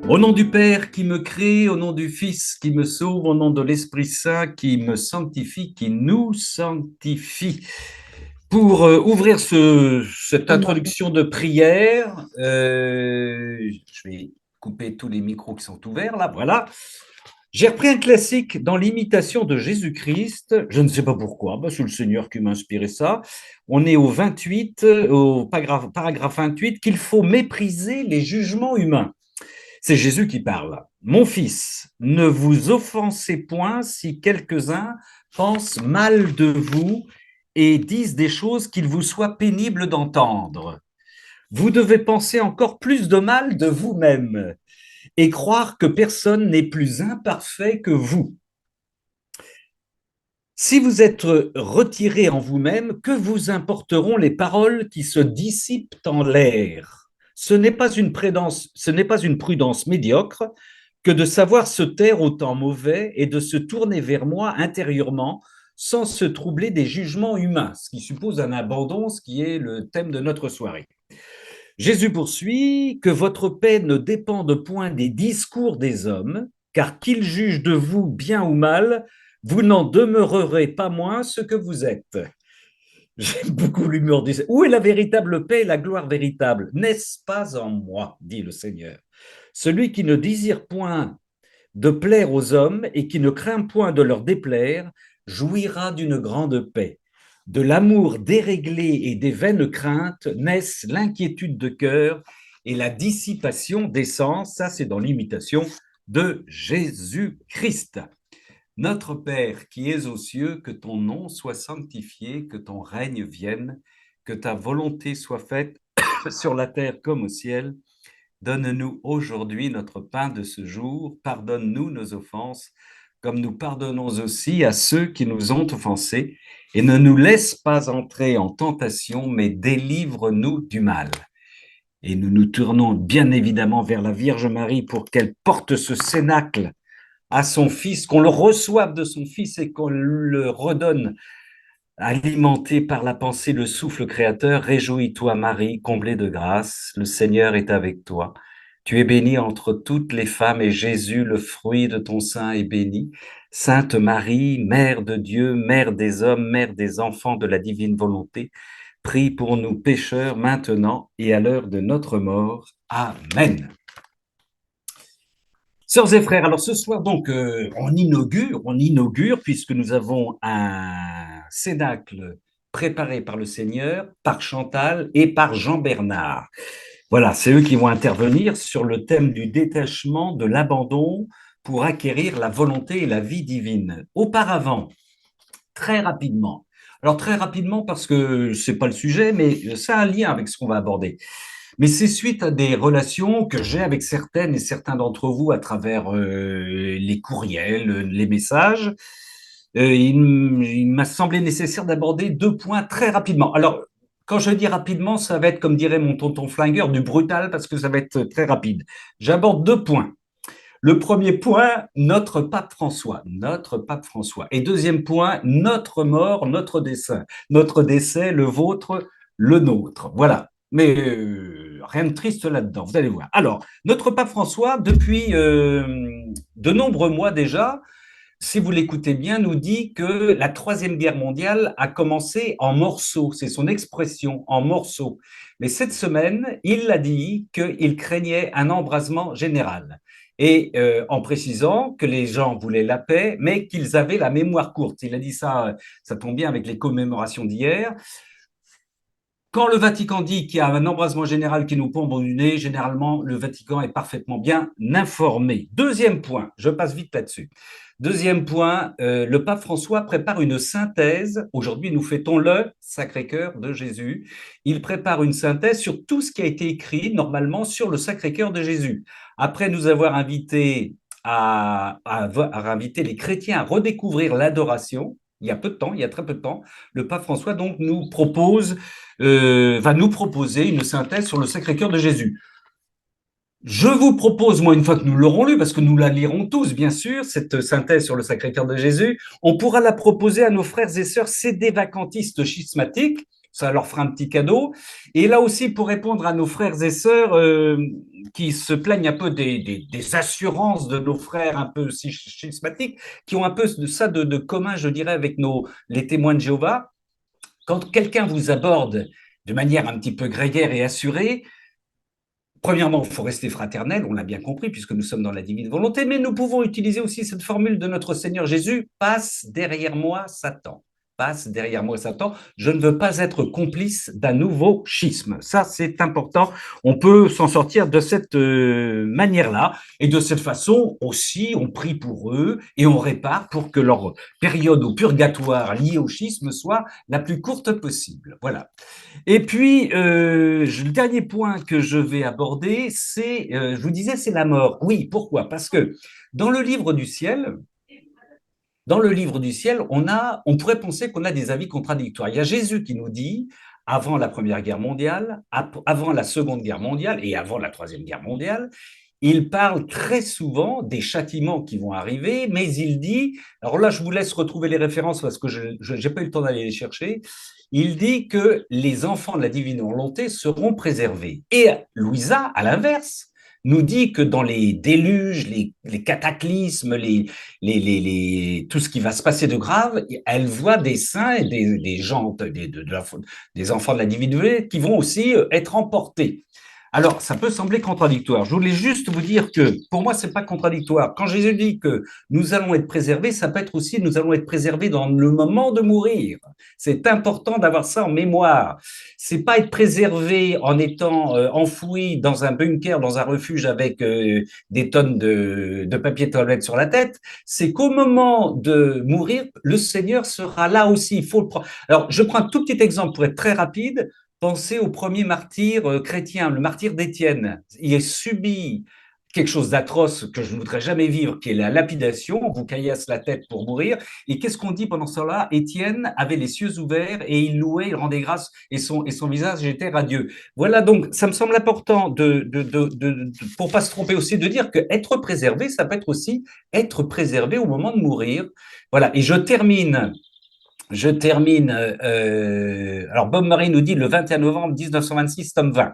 Au nom du Père qui me crée, au nom du Fils qui me sauve, au nom de l'Esprit Saint qui me sanctifie, qui nous sanctifie. Pour ouvrir cette introduction de prière, je vais couper tous les micros qui sont ouverts là, voilà. J'ai repris un classique dans l'imitation de Jésus-Christ. Je ne sais pas pourquoi, c'est le Seigneur qui m'a inspiré ça. On est au 28, au paragraphe 28, qu'il faut mépriser les jugements humains. C'est Jésus qui parle. Mon fils, ne vous offensez point si quelques-uns pensent mal de vous et disent des choses qu'il vous soit pénible d'entendre. Vous devez penser encore plus de mal de vous-même et croire que personne n'est plus imparfait que vous. Si vous êtes retiré en vous-même, que vous importeront les paroles qui se dissipent en l'air? Ce n'est pas une prudence médiocre que de savoir se taire au temps mauvais et de se tourner vers moi intérieurement sans se troubler des jugements humains, ce qui suppose un abandon, ce qui est le thème de notre soirée. Jésus poursuit, que votre paix ne dépende point des discours des hommes, car qu'ils jugent de vous bien ou mal, vous n'en demeurerez pas moins ce que vous êtes. J'aime beaucoup l'humour du Seigneur. Où est la véritable paix et la gloire véritable? N'est-ce pas en moi, dit le Seigneur. Celui qui ne désire point de plaire aux hommes et qui ne craint point de leur déplaire, jouira d'une grande paix. De l'amour déréglé et des vaines craintes naissent l'inquiétude de cœur et la dissipation des sens. Ça, c'est dans l'imitation de Jésus-Christ. Notre Père qui es aux cieux, que ton nom soit sanctifié, que ton règne vienne, que ta volonté soit faite sur la terre comme au ciel. Donne-nous aujourd'hui notre pain de ce jour. Pardonne-nous nos offenses, comme nous pardonnons aussi à ceux qui nous ont offensés. Et ne nous laisse pas entrer en tentation, mais délivre-nous du mal. Et nous nous tournons bien évidemment vers la Vierge Marie pour qu'elle porte ce cénacle à son Fils, qu'on le reçoive de son Fils et qu'on le redonne alimenté par la pensée, le souffle créateur. Réjouis-toi Marie, comblée de grâce, le Seigneur est avec toi. Tu es bénie entre toutes les femmes et Jésus, le fruit de ton sein, est béni. Sainte Marie, Mère de Dieu, Mère des hommes, Mère des enfants de la divine volonté, prie pour nous pécheurs maintenant et à l'heure de notre mort. Amen. Sœurs et frères, alors ce soir, donc, on inaugure, puisque nous avons un cénacle préparé par le Seigneur, par Chantal et par Jean-Bernard. Voilà, c'est eux qui vont intervenir sur le thème du détachement, de l'abandon pour acquérir la volonté et la vie divine. Auparavant, très rapidement, alors très rapidement parce que c'est pas le sujet, mais ça a un lien avec ce qu'on va aborder. Mais c'est suite à des relations que j'ai avec certaines et certains d'entre vous à travers les courriels, les messages. Il m'a semblé nécessaire d'aborder deux points très rapidement. Alors, quand je dis rapidement, ça va être, comme dirait mon tonton flingueur, du brutal parce que ça va être très rapide. J'aborde deux points. Le premier point, notre pape François, notre pape François. Et deuxième point, notre mort, notre décès, le vôtre, le nôtre. Voilà. Mais rien de triste là-dedans, vous allez voir. Alors, notre pape François, depuis de nombreux mois déjà, si vous l'écoutez bien, nous dit que la Troisième Guerre mondiale a commencé en morceaux. C'est son expression, en morceaux. Mais cette semaine, il a dit qu'il craignait un embrasement général. Et en précisant que les gens voulaient la paix, mais qu'ils avaient la mémoire courte. Il a dit ça, ça tombe bien avec les commémorations d'hier. Quand le Vatican dit qu'il y a un embrasement général qui nous pompe au nez, généralement, le Vatican est parfaitement bien informé. Deuxième point, je passe vite là-dessus. Deuxième point, le pape François prépare une synthèse. Aujourd'hui, nous fêtons le Sacré-Cœur de Jésus. Il prépare une synthèse sur tout ce qui a été écrit normalement sur le Sacré-Cœur de Jésus. Après nous avoir invité à inviter les chrétiens à redécouvrir l'adoration, il y a peu de temps, il y a très peu de temps, le pape François donc va nous proposer une synthèse sur le Sacré-Cœur de Jésus. Je vous propose, moi, une fois que nous l'aurons lu, parce que nous la lirons tous, bien sûr, cette synthèse sur le Sacré-Cœur de Jésus, on pourra la proposer à nos frères et sœurs sédévacantistes schismatiques, ça leur fera un petit cadeau. Et là aussi, pour répondre à nos frères et sœurs qui se plaignent un peu des assurances de nos frères un peu schismatiques, qui ont un peu de ça de commun, je dirais, avec les témoins de Jéhovah, quand quelqu'un vous aborde de manière un petit peu grégaire et assurée, premièrement, il faut rester fraternel, on l'a bien compris, puisque nous sommes dans la divine volonté, mais nous pouvons utiliser aussi cette formule de notre Seigneur Jésus, passe derrière moi, Satan. Passe derrière moi, Satan. Je ne veux pas être complice d'un nouveau schisme. Ça, c'est important. On peut s'en sortir de cette manière-là. Et de cette façon aussi, on prie pour eux et on répare pour que leur période au purgatoire liée au schisme soit la plus courte possible. Voilà. Et puis, le dernier point que je vais aborder, c'est, je vous disais, c'est la mort. Oui, pourquoi? Parce que dans le livre du ciel, on pourrait penser qu'on a des avis contradictoires. Il y a Jésus qui nous dit, avant la Première Guerre mondiale, avant la Seconde Guerre mondiale et avant la Troisième Guerre mondiale, il parle très souvent des châtiments qui vont arriver, mais il dit, alors là je vous laisse retrouver les références parce que je n'ai pas eu le temps d'aller les chercher, il dit que les enfants de la divine volonté seront préservés. Et Louisa, à l'inverse, nous dit que dans les déluges, les cataclysmes, tout ce qui va se passer de grave, elle voit des saints et des gens, des enfants de la divine volonté qui vont aussi être emportés. Alors, ça peut sembler contradictoire. Je voulais juste vous dire que pour moi, c'est pas contradictoire. Quand Jésus dit que nous allons être préservés, ça peut être aussi nous allons être préservés dans le moment de mourir. C'est important d'avoir ça en mémoire. C'est pas être préservé en étant enfoui dans un bunker, dans un refuge avec des tonnes de papier toilette sur la tête. C'est qu'au moment de mourir, le Seigneur sera là aussi. Il faut le prendre. Alors, je prends un tout petit exemple pour être très rapide. Pensez au premier martyr chrétien, le martyr d'Étienne. Il a subi quelque chose d'atroce que je ne voudrais jamais vivre, qui est la lapidation. On vous caillasse la tête pour mourir. Et qu'est-ce qu'on dit pendant ce temps-là? Étienne avait les cieux ouverts et il louait, il rendait grâce et son visage était radieux. Voilà, donc ça me semble important pour pas se tromper aussi, de dire que être préservé, ça peut être aussi être préservé au moment de mourir. Voilà, et je termine. Alors, Bob Murray nous dit le 21 novembre 1926, tome 20.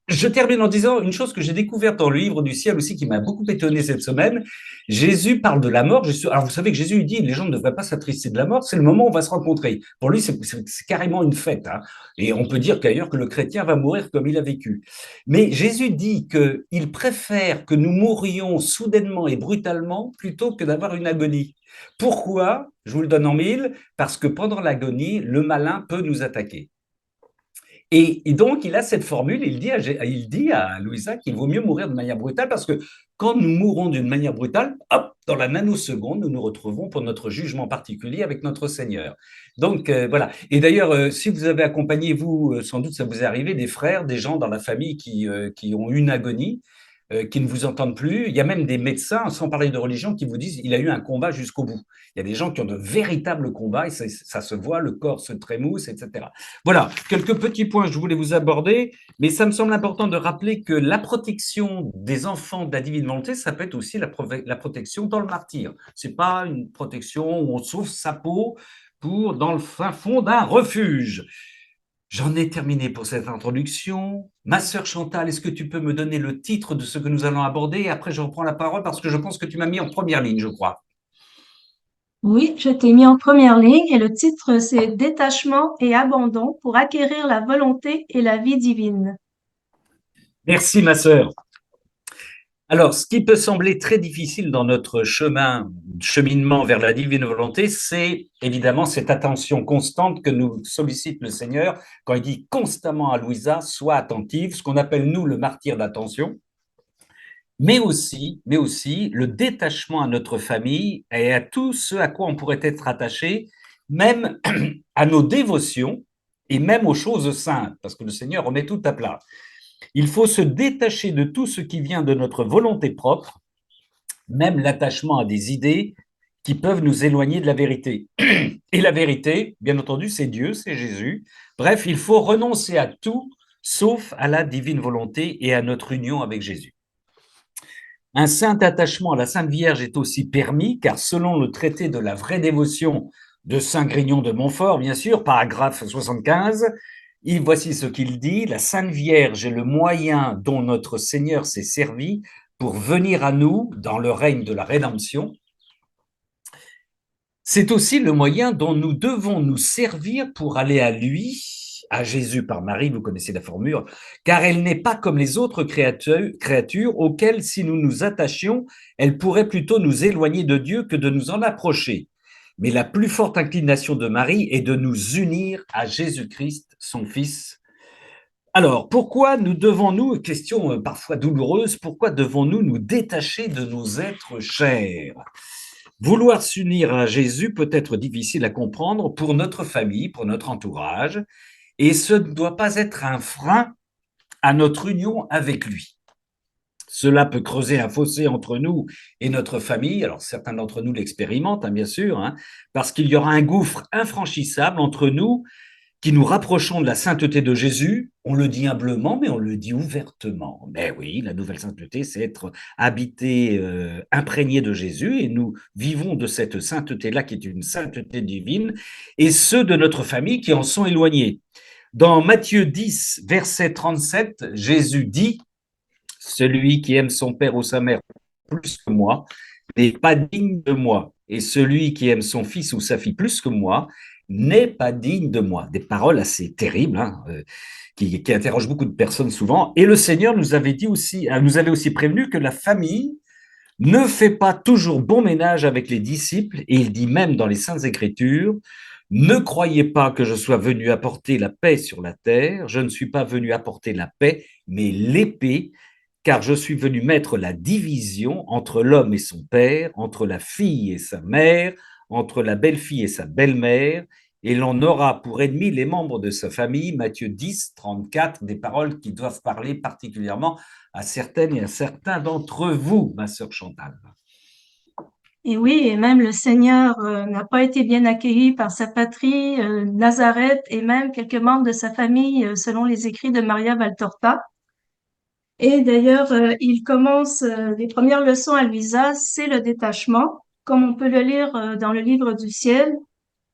Je termine en disant une chose que j'ai découverte dans le livre du ciel aussi qui m'a beaucoup étonné cette semaine. Jésus parle de la mort. Alors, vous savez que Jésus dit les gens ne devraient pas s'attrister de la mort, c'est le moment où on va se rencontrer. Pour lui, c'est carrément une fête. Hein. Et on peut dire qu'ailleurs que le chrétien va mourir comme il a vécu. Mais Jésus dit qu'il préfère que nous mourions soudainement et brutalement plutôt que d'avoir une agonie. Pourquoi? Je vous le donne en mille. Parce que pendant l'agonie, le malin peut nous attaquer. Et donc, il a cette formule, il dit à Louisa qu'il vaut mieux mourir de manière brutale parce que quand nous mourrons d'une manière brutale, hop, dans la nanoseconde, nous nous retrouvons pour notre jugement particulier avec notre Seigneur. Donc, voilà. Et d'ailleurs, si vous avez accompagné, vous, sans doute ça vous est arrivé, des frères, des gens dans la famille qui ont eu une agonie, qui ne vous entendent plus. Il y a même des médecins, sans parler de religion, qui vous disent il a eu un combat jusqu'au bout. Il y a des gens qui ont de véritables combats et ça se voit, le corps se trémousse, etc. Voilà, quelques petits points que je voulais vous aborder, mais ça me semble important de rappeler que la protection des enfants de la divine volonté, ça peut être aussi la protection dans le martyre. Ce n'est pas une protection où on sauve sa peau dans le fin fond d'un refuge. J'en ai terminé pour cette introduction. Ma sœur Chantal, est-ce que tu peux me donner le titre de ce que nous allons aborder? Et après, je reprends la parole parce que je pense que tu m'as mis en première ligne, je crois. Oui, je t'ai mis en première ligne et le titre, c'est Détachement et abandon pour acquérir la volonté et la vie divine. Merci, ma sœur. Alors, ce qui peut sembler très difficile dans notre cheminement vers la divine volonté, c'est évidemment cette attention constante que nous sollicite le Seigneur quand il dit constamment à Louisa, sois attentive, ce qu'on appelle nous le martyr d'attention, mais aussi le détachement à notre famille et à tout ce à quoi on pourrait être attaché, même à nos dévotions et même aux choses saintes, parce que le Seigneur remet tout à plat. Il faut se détacher de tout ce qui vient de notre volonté propre, même l'attachement à des idées qui peuvent nous éloigner de la vérité. Et la vérité, bien entendu, c'est Dieu, c'est Jésus. Bref, il faut renoncer à tout sauf à la divine volonté et à notre union avec Jésus. Un saint attachement à la Sainte Vierge est aussi permis, car selon le traité de la vraie dévotion, de Saint Grignon de Montfort, bien sûr, paragraphe 75. Voici ce qu'il dit: la Sainte Vierge est le moyen dont notre Seigneur s'est servi pour venir à nous dans le règne de la rédemption. C'est aussi le moyen dont nous devons nous servir pour aller à lui, à Jésus par Marie, vous connaissez la formule, car elle n'est pas comme les autres créatures auxquelles, si nous nous attachions, elle pourrait plutôt nous éloigner de Dieu que de nous en approcher. Mais la plus forte inclination de Marie est de nous unir à Jésus-Christ, son Fils. Alors, pourquoi nous devons-nous, question parfois douloureuse, pourquoi devons-nous nous détacher de nos êtres chers? Vouloir s'unir à Jésus peut être difficile à comprendre pour notre famille, pour notre entourage, et ce ne doit pas être un frein à notre union avec lui. Cela peut creuser un fossé entre nous et notre famille. Alors, certains d'entre nous l'expérimentent, bien sûr, parce qu'il y aura un gouffre infranchissable entre nous qui nous rapprochons de la sainteté de Jésus. On le dit humblement, mais on le dit ouvertement. Mais oui, la nouvelle sainteté, c'est être habité, imprégné de Jésus, et nous vivons de cette sainteté-là qui est une sainteté divine, et ceux de notre famille qui en sont éloignés. Dans Matthieu 10, verset 37, Jésus dit: celui qui aime son père ou sa mère plus que moi n'est pas digne de moi, et celui qui aime son fils ou sa fille plus que moi n'est pas digne de moi. Des paroles assez terribles, qui interrogent beaucoup de personnes souvent. Et le Seigneur nous avait dit aussi, nous avait aussi prévenu que la famille ne fait pas toujours bon ménage avec les disciples, et il dit même dans les Saintes Écritures: ne croyez pas que je sois venu apporter la paix sur la terre, je ne suis pas venu apporter la paix, mais l'épée, car je suis venu mettre la division entre l'homme et son père, entre la fille et sa mère, entre la belle-fille et sa belle-mère, et l'on aura pour ennemis les membres de sa famille. Matthieu 10, 34, des paroles qui doivent parler particulièrement à certaines et à certains d'entre vous, ma sœur Chantal. Et oui, et même le Seigneur n'a pas été bien accueilli par sa patrie, Nazareth, et même quelques membres de sa famille, selon les écrits de Maria Valtorta. Et d'ailleurs, il commence les premières leçons à Luisa, c'est le détachement, comme on peut le lire dans le livre du ciel.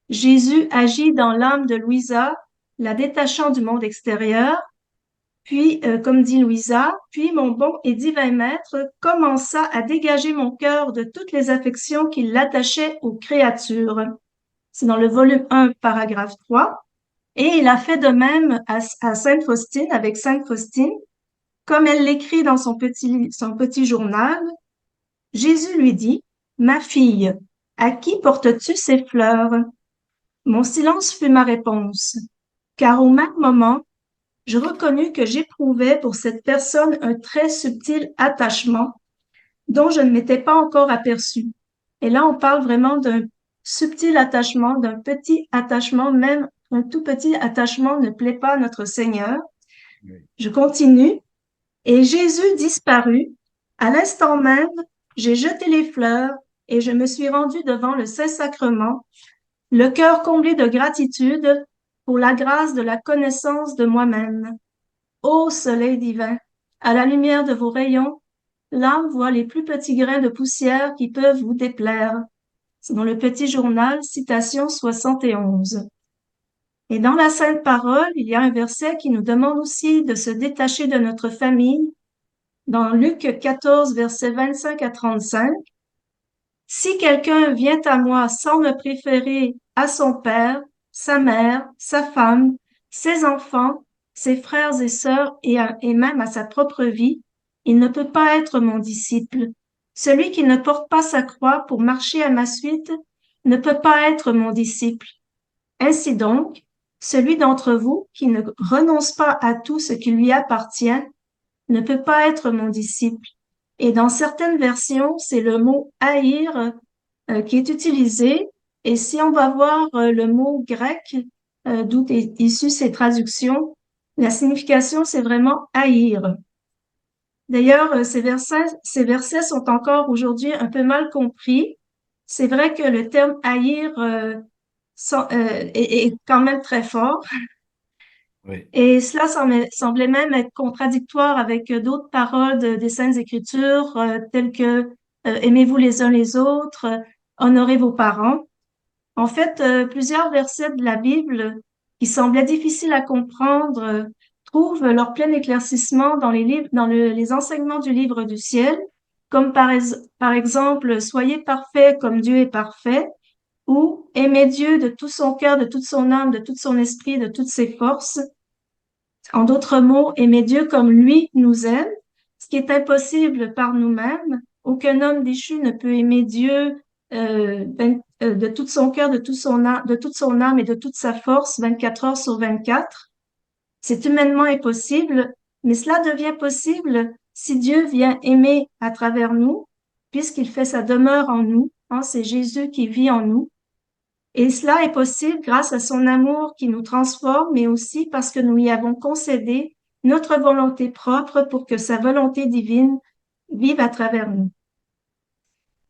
Jésus agit dans l'âme de Louisa, la détachant du monde extérieur. Puis, comme dit Louisa, puis mon bon et divin maître commença à dégager mon cœur de toutes les affections qui l'attachaient aux créatures. C'est dans le volume 1, paragraphe 3. Et il a fait de même à Sainte Faustine, avec Sainte Faustine, comme elle l'écrit dans son petit journal. Jésus lui dit: ma fille, à qui portes-tu ces fleurs? Mon silence fut ma réponse, car au même moment, je reconnus que j'éprouvais pour cette personne un très subtil attachement dont je ne m'étais pas encore aperçu. Et là, on parle vraiment d'un subtil attachement, d'un petit attachement, même un tout petit attachement ne plaît pas à notre Seigneur. Je continue. Et Jésus disparut. À l'instant même, j'ai jeté les fleurs et je me suis rendue devant le Saint-Sacrement, le cœur comblé de gratitude pour la grâce de la connaissance de moi-même. Ô soleil divin, à la lumière de vos rayons, l'âme voit les plus petits grains de poussière qui peuvent vous déplaire. C'est dans le petit journal, citation 71. Et dans la Sainte Parole, il y a un verset qui nous demande aussi de se détacher de notre famille. Dans Luc 14, versets 25 à 35, si quelqu'un vient à moi sans me préférer à son père, sa mère, sa femme, ses enfants, ses frères et sœurs et même à sa propre vie, il ne peut pas être mon disciple. Celui qui ne porte pas sa croix pour marcher à ma suite ne peut pas être mon disciple. Ainsi donc, celui d'entre vous qui ne renonce pas à tout ce qui lui appartient ne peut pas être mon disciple. Et dans certaines versions, c'est le mot haïr qui est utilisé. Et si on va voir le mot grec, d'où est issue ces traductions, la signification, c'est vraiment haïr. D'ailleurs, ces versets sont encore aujourd'hui un peu mal compris. C'est vrai que le terme haïr est quand même très fort. Oui. Et cela semblait même être contradictoire avec d'autres paroles des Saintes Écritures, telles que aimez-vous les uns les autres, honorez vos parents. En fait, plusieurs versets de la Bible qui semblaient difficiles à comprendre trouvent leur plein éclaircissement dans les livres, les enseignements du livre du ciel, comme par exemple, Soyez parfaits comme Dieu est parfait, ou Aimez Dieu de tout son cœur, de toute son âme, de tout son esprit, de toutes ses forces. En d'autres mots, aimer Dieu comme lui nous aime, ce qui est impossible par nous-mêmes. Aucun homme déchu ne peut aimer Dieu de tout son cœur, de toute son âme et de toute sa force, 24 heures sur 24. C'est humainement impossible, mais cela devient possible si Dieu vient aimer à travers nous, puisqu'il fait sa demeure en nous. Hein, c'est Jésus qui vit en nous. Et cela est possible grâce à son amour qui nous transforme, mais aussi parce que nous lui avons concédé notre volonté propre pour que sa volonté divine vive à travers nous.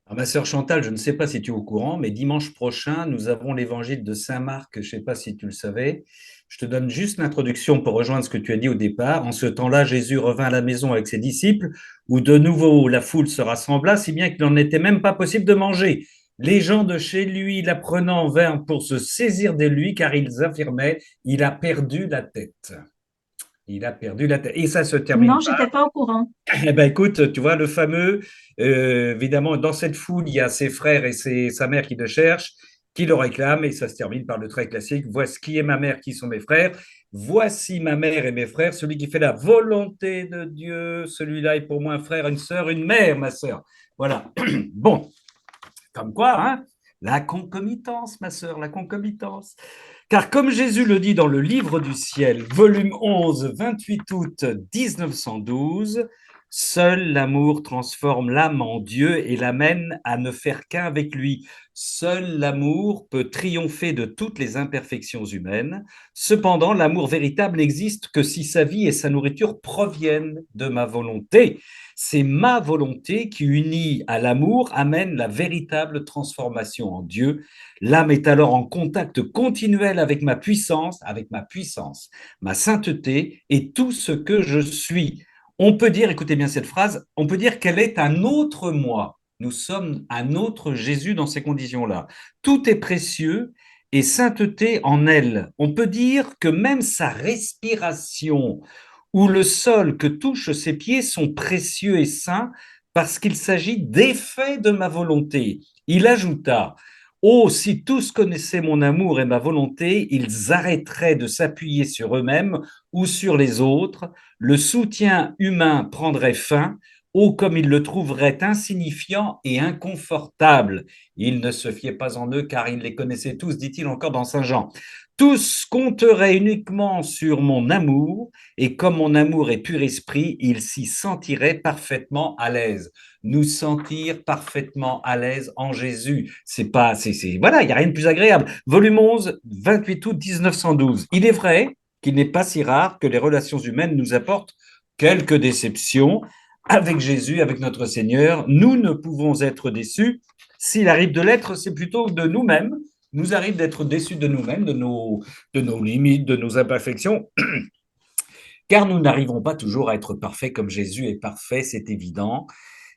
Alors, ma sœur Chantal, je ne sais pas si tu es au courant, mais dimanche prochain, nous avons l'évangile de Saint Marc. Je ne sais pas si tu le savais. Je te donne juste l'introduction pour rejoindre ce que tu as dit au départ. En ce temps-là, Jésus revint à la maison avec ses disciples, où de nouveau la foule se rassembla, si bien qu'il n'en était même pas possible de manger. Les gens de chez lui, l'apprenant, vinrent pour se saisir de lui, car ils affirmaient, il a perdu la tête. Il a perdu la tête. Et ça se Non, termine. j'étais pas au courant. Eh ben, écoute, tu vois, le fameux, évidemment, dans cette foule, il y a ses frères et sa mère qui le cherchent, qui le réclament, et ça se termine par le très classique, voici qui est ma mère, qui sont mes frères, voici ma mère et mes frères, celui qui fait la volonté de Dieu, celui-là est pour moi un frère, une sœur, une mère, ma sœur. Voilà. Bon, comme quoi, hein, la concomitance, ma sœur, la concomitance. Car comme Jésus le dit dans le Livre du ciel, volume 11, 28 août 1912, seul l'amour transforme l'âme en Dieu et l'amène à ne faire qu'un avec lui. Seul l'amour peut triompher de toutes les imperfections humaines. Cependant, l'amour véritable n'existe que si sa vie et sa nourriture proviennent de ma volonté. C'est ma volonté qui, unie à l'amour, amène la véritable transformation en Dieu. L'âme est alors en contact continuel avec ma puissance, ma sainteté et tout ce que je suis. On peut dire, écoutez bien cette phrase, on peut dire qu'elle est un autre moi. Nous sommes un autre Jésus dans ces conditions-là. Tout est précieux et sainteté en elle. On peut dire que même sa respiration ou le sol que touchent ses pieds sont précieux et saints parce qu'il s'agit d'effets de ma volonté. Il ajouta, oh, si tous connaissaient mon amour et ma volonté, ils arrêteraient de s'appuyer sur eux-mêmes ou sur les autres. Le soutien humain prendrait fin. Oh, comme ils le trouveraient insignifiant et inconfortable. Ils ne se fiaient pas en eux car ils les connaissaient tous, dit-il encore dans Saint Jean. Tous compteraient uniquement sur mon amour et comme mon amour est pur esprit, ils s'y sentiraient parfaitement à l'aise. Nous sentir parfaitement à l'aise en Jésus. Voilà, il n'y a rien de plus agréable. Volume 11, 28 août 1912. Il est vrai qu'il n'est pas si rare que les relations humaines nous apportent quelques déceptions. Avec Jésus, avec notre Seigneur, nous ne pouvons être déçus. S'il arrive de l'être, c'est plutôt de nous-mêmes. Nous arrive d'être déçus de nous-mêmes, de nos limites, de nos imperfections car nous n'arrivons pas toujours à être parfaits comme Jésus est parfait, c'est évident.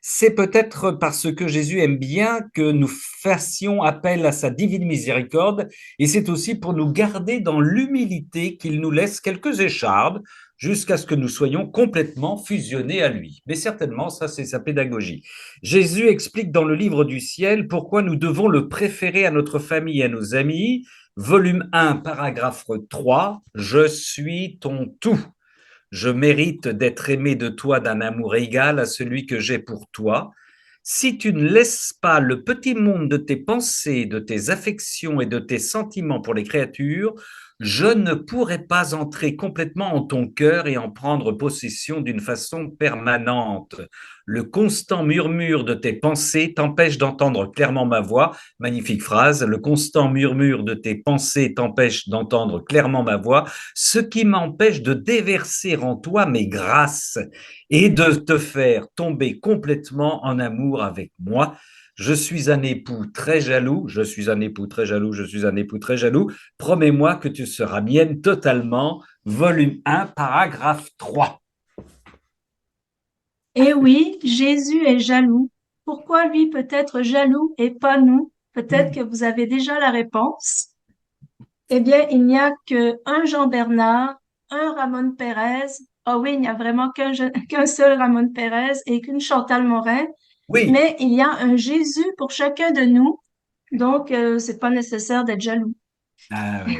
C'est peut-être parce que Jésus aime bien que nous fassions appel à sa divine miséricorde, et c'est aussi pour nous garder dans l'humilité qu'il nous laisse quelques échardes jusqu'à ce que nous soyons complètement fusionnés à lui. Mais certainement, ça c'est sa pédagogie. Jésus explique dans le livre du ciel pourquoi nous devons le préférer à notre famille et à nos amis. Volume 1, paragraphe 3, je suis ton tout. Je mérite d'être aimé de toi d'un amour égal à celui que j'ai pour toi. Si tu ne laisses pas le petit monde de tes pensées, de tes affections et de tes sentiments pour les créatures, je ne pourrai pas entrer complètement en ton cœur et en prendre possession d'une façon permanente. Le constant murmure de tes pensées t'empêche d'entendre clairement ma voix. Magnifique phrase. Le constant murmure de tes pensées t'empêche d'entendre clairement ma voix, ce qui m'empêche de déverser en toi mes grâces et de te faire tomber complètement en amour avec moi. Je suis un époux très jaloux, je suis un époux très jaloux, je suis un époux très jaloux. Promets-moi que tu seras mienne totalement. Volume 1, paragraphe 3. Et oui, Jésus est jaloux. Pourquoi lui peut être jaloux et pas nous? Peut-être que vous avez déjà la réponse. Eh bien, il n'y a que un Jean Bernard, un Ramon Pérez. Ah oui, il n'y a vraiment qu'un seul Ramon Pérez et qu'une Chantal Morin. Oui. Mais il y a un Jésus pour chacun de nous. Donc, c'est pas nécessaire d'être jaloux. Ah ouais.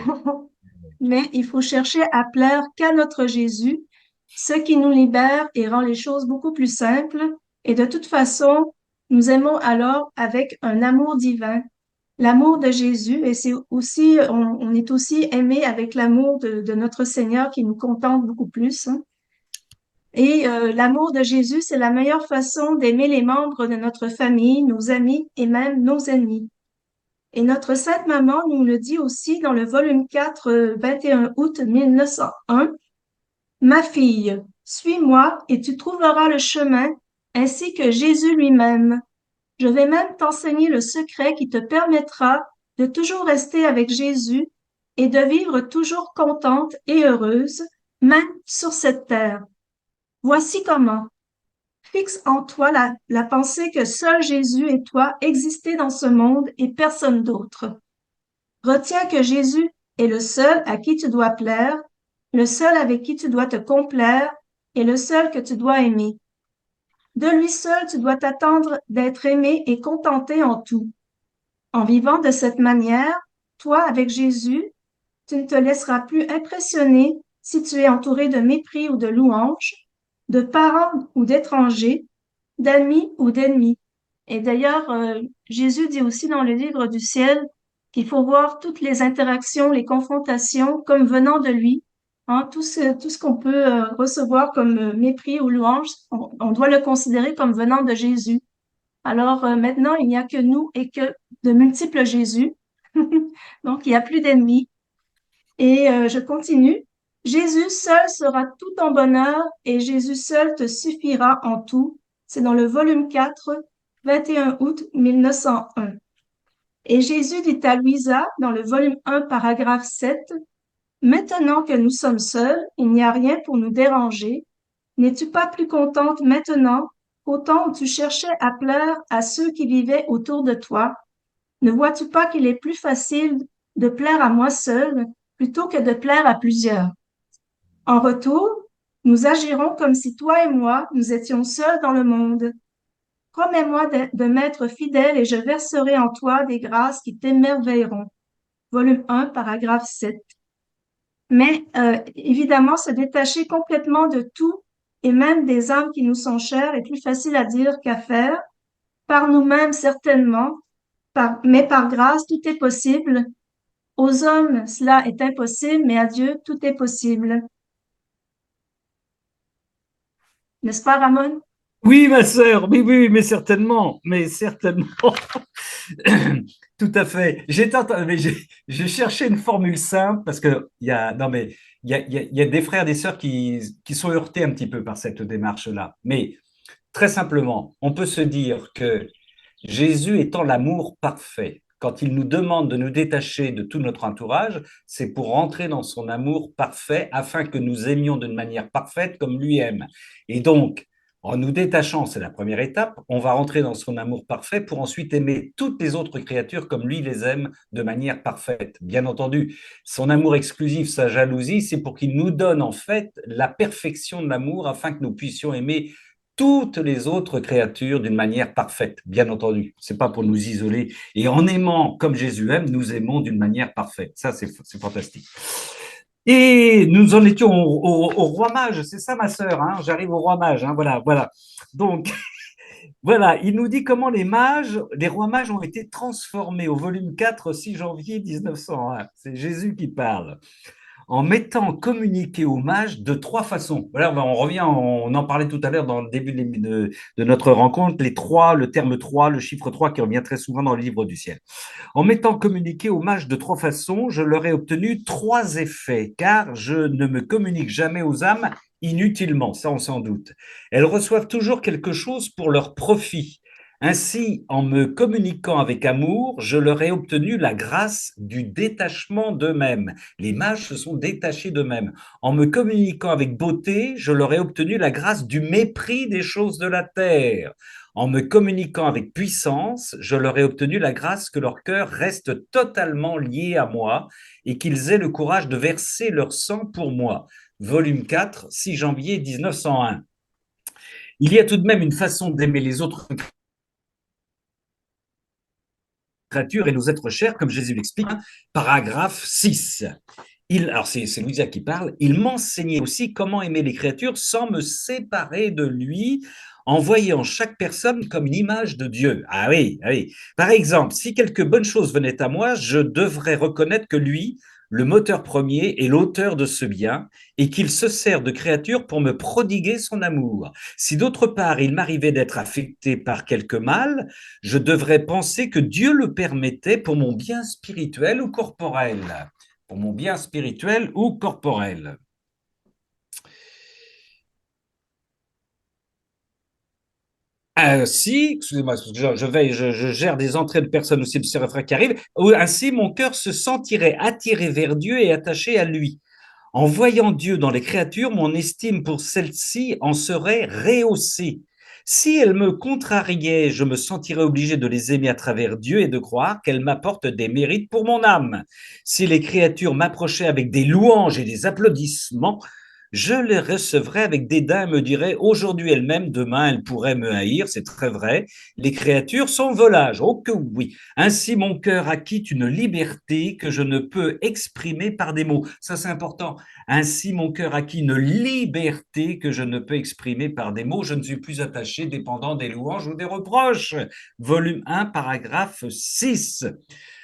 Mais il faut chercher à plaire qu'à notre Jésus, ce qui nous libère et rend les choses beaucoup plus simples. Et de toute façon, nous aimons alors avec un amour divin, l'amour de Jésus. Et c'est aussi, on est aussi aimé avec l'amour de notre Seigneur qui nous contente beaucoup plus, hein. Et l'amour de Jésus, c'est la meilleure façon d'aimer les membres de notre famille, nos amis et même nos ennemis. Et notre Sainte Maman nous le dit aussi dans le volume 4, 21 août 1901. Ma fille, suis-moi et tu trouveras le chemin, ainsi que Jésus lui-même. Je vais même t'enseigner le secret qui te permettra de toujours rester avec Jésus et de vivre toujours contente et heureuse, même sur cette terre. Voici comment. Fixe en toi la pensée que seul Jésus et toi existez dans ce monde et personne d'autre. Retiens que Jésus est le seul à qui tu dois plaire, le seul avec qui tu dois te complaire et le seul que tu dois aimer. De lui seul, tu dois t'attendre d'être aimé et contenté en tout. En vivant de cette manière, toi avec Jésus, tu ne te laisseras plus impressionner si tu es entouré de mépris ou de louanges, de parents ou d'étrangers, d'amis ou d'ennemis. Et d'ailleurs, Jésus dit aussi dans le livre du ciel qu'il faut voir toutes les interactions, les confrontations comme venant de lui. Hein, tout ce qu'on peut recevoir comme mépris ou louange, on doit le considérer comme venant de Jésus. Alors maintenant, il n'y a que nous et que de multiples Jésus. Donc, il n'y a plus d'ennemis. Et je continue. Jésus seul sera tout en bonheur et Jésus seul te suffira en tout. C'est dans le volume 4, 21 août 1901. Et Jésus dit à Louisa, dans le volume 1, paragraphe 7, maintenant que nous sommes seuls, il n'y a rien pour nous déranger. N'es-tu pas plus contente maintenant qu'au temps où tu cherchais à plaire à ceux qui vivaient autour de toi? Ne vois-tu pas qu'il est plus facile de plaire à moi seul plutôt que de plaire à plusieurs? En retour, nous agirons comme si toi et moi, nous étions seuls dans le monde. Promets-moi de m'être fidèle et je verserai en toi des grâces qui t'émerveilleront. Volume 1, paragraphe 7. Mais évidemment, se détacher complètement de tout et même des âmes qui nous sont chères est plus facile à dire qu'à faire. Par nous-mêmes, certainement, mais par grâce, tout est possible. Aux hommes, cela est impossible, mais à Dieu, tout est possible. N'est-ce pas, Ramon? Oui, ma sœur, oui, oui, mais certainement, mais certainement. Tout à fait. J'ai cherché une formule simple parce que il y a, non mais il y a des frères et des sœurs qui sont heurtés un petit peu par cette démarche-là. Mais très simplement, on peut se dire que Jésus étant l'amour parfait, quand il nous demande de nous détacher de tout notre entourage, c'est pour rentrer dans son amour parfait afin que nous aimions d'une manière parfaite comme lui aime. Et donc, en nous détachant, c'est la première étape, on va rentrer dans son amour parfait pour ensuite aimer toutes les autres créatures comme lui les aime de manière parfaite. Bien entendu, son amour exclusif, sa jalousie, c'est pour qu'il nous donne en fait la perfection de l'amour afin que nous puissions aimer toutes les autres créatures d'une manière parfaite, bien entendu. C'est pas pour nous isoler. Et en aimant comme Jésus aime, nous aimons d'une manière parfaite. Ça, c'est fantastique. Et nous en étions au roi mage, c'est ça ma sœur, hein, j'arrive au roi mage, hein, voilà, voilà. Donc, voilà, il nous dit comment les rois mages ont été transformés au volume 4, 6 janvier 1901. C'est Jésus qui parle en mettant communiqué aux mages de trois façons. Voilà, on revient, on en parlait tout à l'heure dans le début de notre rencontre, les trois, le terme 3, le chiffre 3 qui revient très souvent dans le livre du ciel. En mettant communiqué aux mages de trois façons, je leur ai obtenu trois effets, car je ne me communique jamais aux âmes inutilement, ça on s'en doute. Elles reçoivent toujours quelque chose pour leur profit, Ainsi, en me communiquant avec amour, je leur ai obtenu la grâce du détachement d'eux-mêmes. Les mages se sont détachés d'eux-mêmes. En me communiquant avec beauté, je leur ai obtenu la grâce du mépris des choses de la terre. En me communiquant avec puissance, je leur ai obtenu la grâce que leur cœur reste totalement lié à moi et qu'ils aient le courage de verser leur sang pour moi. Volume 4, 6 janvier 1901. Il y a tout de même une façon d'aimer les autres créatures et nos êtres chers, comme Jésus l'explique, paragraphe 6. Alors c'est Louisa qui parle, il m'enseignait aussi comment aimer les créatures sans me séparer de lui, en voyant chaque personne comme une image de Dieu. Ah oui, ah oui. Par exemple, si quelque bonne chose venait à moi, je devrais reconnaître que lui, le moteur premier, est l'auteur de ce bien et qu'il se sert de créatures pour me prodiguer son amour. Si d'autre part il m'arrivait d'être affecté par quelque mal, je devrais penser que Dieu le permettait pour mon bien spirituel ou corporel. Pour mon bien spirituel ou corporel. Ainsi, excusez-moi, je gère des entrées de personnes aussi de ces refrains qui arrivent. Ainsi, mon cœur se sentirait attiré vers Dieu et attaché à lui. En voyant Dieu dans les créatures, mon estime pour celles-ci en serait rehaussée. Si elles me contrariaient, je me sentirais obligé de les aimer à travers Dieu et de croire qu'elles m'apportent des mérites pour mon âme. Si les créatures m'approchaient avec des louanges et des applaudissements, je les recevrais avec dédain et me dirais aujourd'hui elles-mêmes, demain elles pourraient me haïr, c'est très vrai. Les créatures sont volages, oh que oui. Ainsi mon cœur acquit une liberté que je ne peux exprimer par des mots. Ça c'est important. Ainsi mon cœur acquit une liberté que je ne peux exprimer par des mots. Je ne suis plus attaché, dépendant des louanges ou des reproches. Volume 1, paragraphe 6.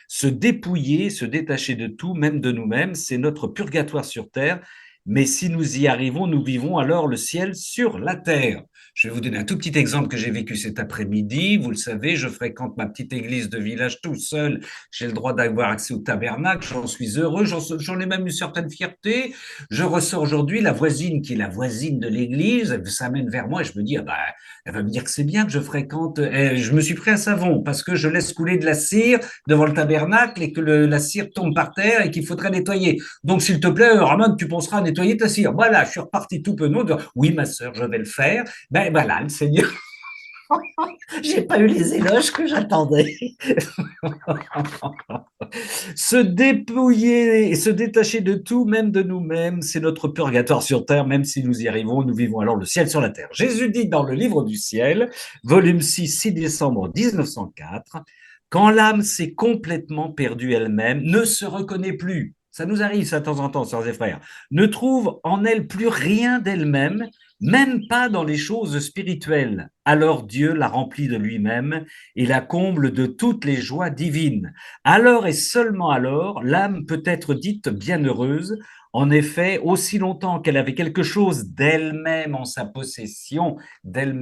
Se dépouiller, se détacher de tout, même de nous-mêmes, c'est notre purgatoire sur terre. Mais si nous y arrivons, nous vivons alors le ciel sur la terre. Je vais vous donner un tout petit exemple que j'ai vécu cet après-midi. Vous le savez, je fréquente ma petite église de village tout seul. J'ai le droit d'avoir accès au tabernacle. J'en suis heureux. J'en ai même une certaine fierté. Je ressors aujourd'hui. La voisine, qui est la voisine de l'église, elle s'amène vers moi et je me dis, ah bah, elle va me dire que c'est bien que je fréquente. Et je me suis pris un savon parce que je laisse couler de la cire devant le tabernacle et que la cire tombe par terre et qu'il faudrait nettoyer. Donc, s'il te plaît, Ramon, tu penseras à nettoyer ta cire. Voilà, je suis reparti tout penaud. Oui, ma sœur, je vais le faire. Ben voilà, le Seigneur. J'ai pas eu les éloges que j'attendais. Se dépouiller et se détacher de tout, même de nous-mêmes, c'est notre purgatoire sur terre, même si nous y arrivons, nous vivons alors le ciel sur la terre. Jésus dit dans le livre du ciel, volume 6, 6 décembre 1904, quand l'âme s'est complètement perdue elle-même, ne se reconnaît plus, ça nous arrive ça de temps en temps, sœurs et frères, ne trouve en elle plus rien d'elle-même, même pas dans les choses spirituelles. Alors Dieu la remplit de lui-même et la comble de toutes les joies divines. Alors et seulement alors, l'âme peut être dite bienheureuse. En effet, aussi longtemps qu'elle avait quelque chose d'elle-même en sa possession, elle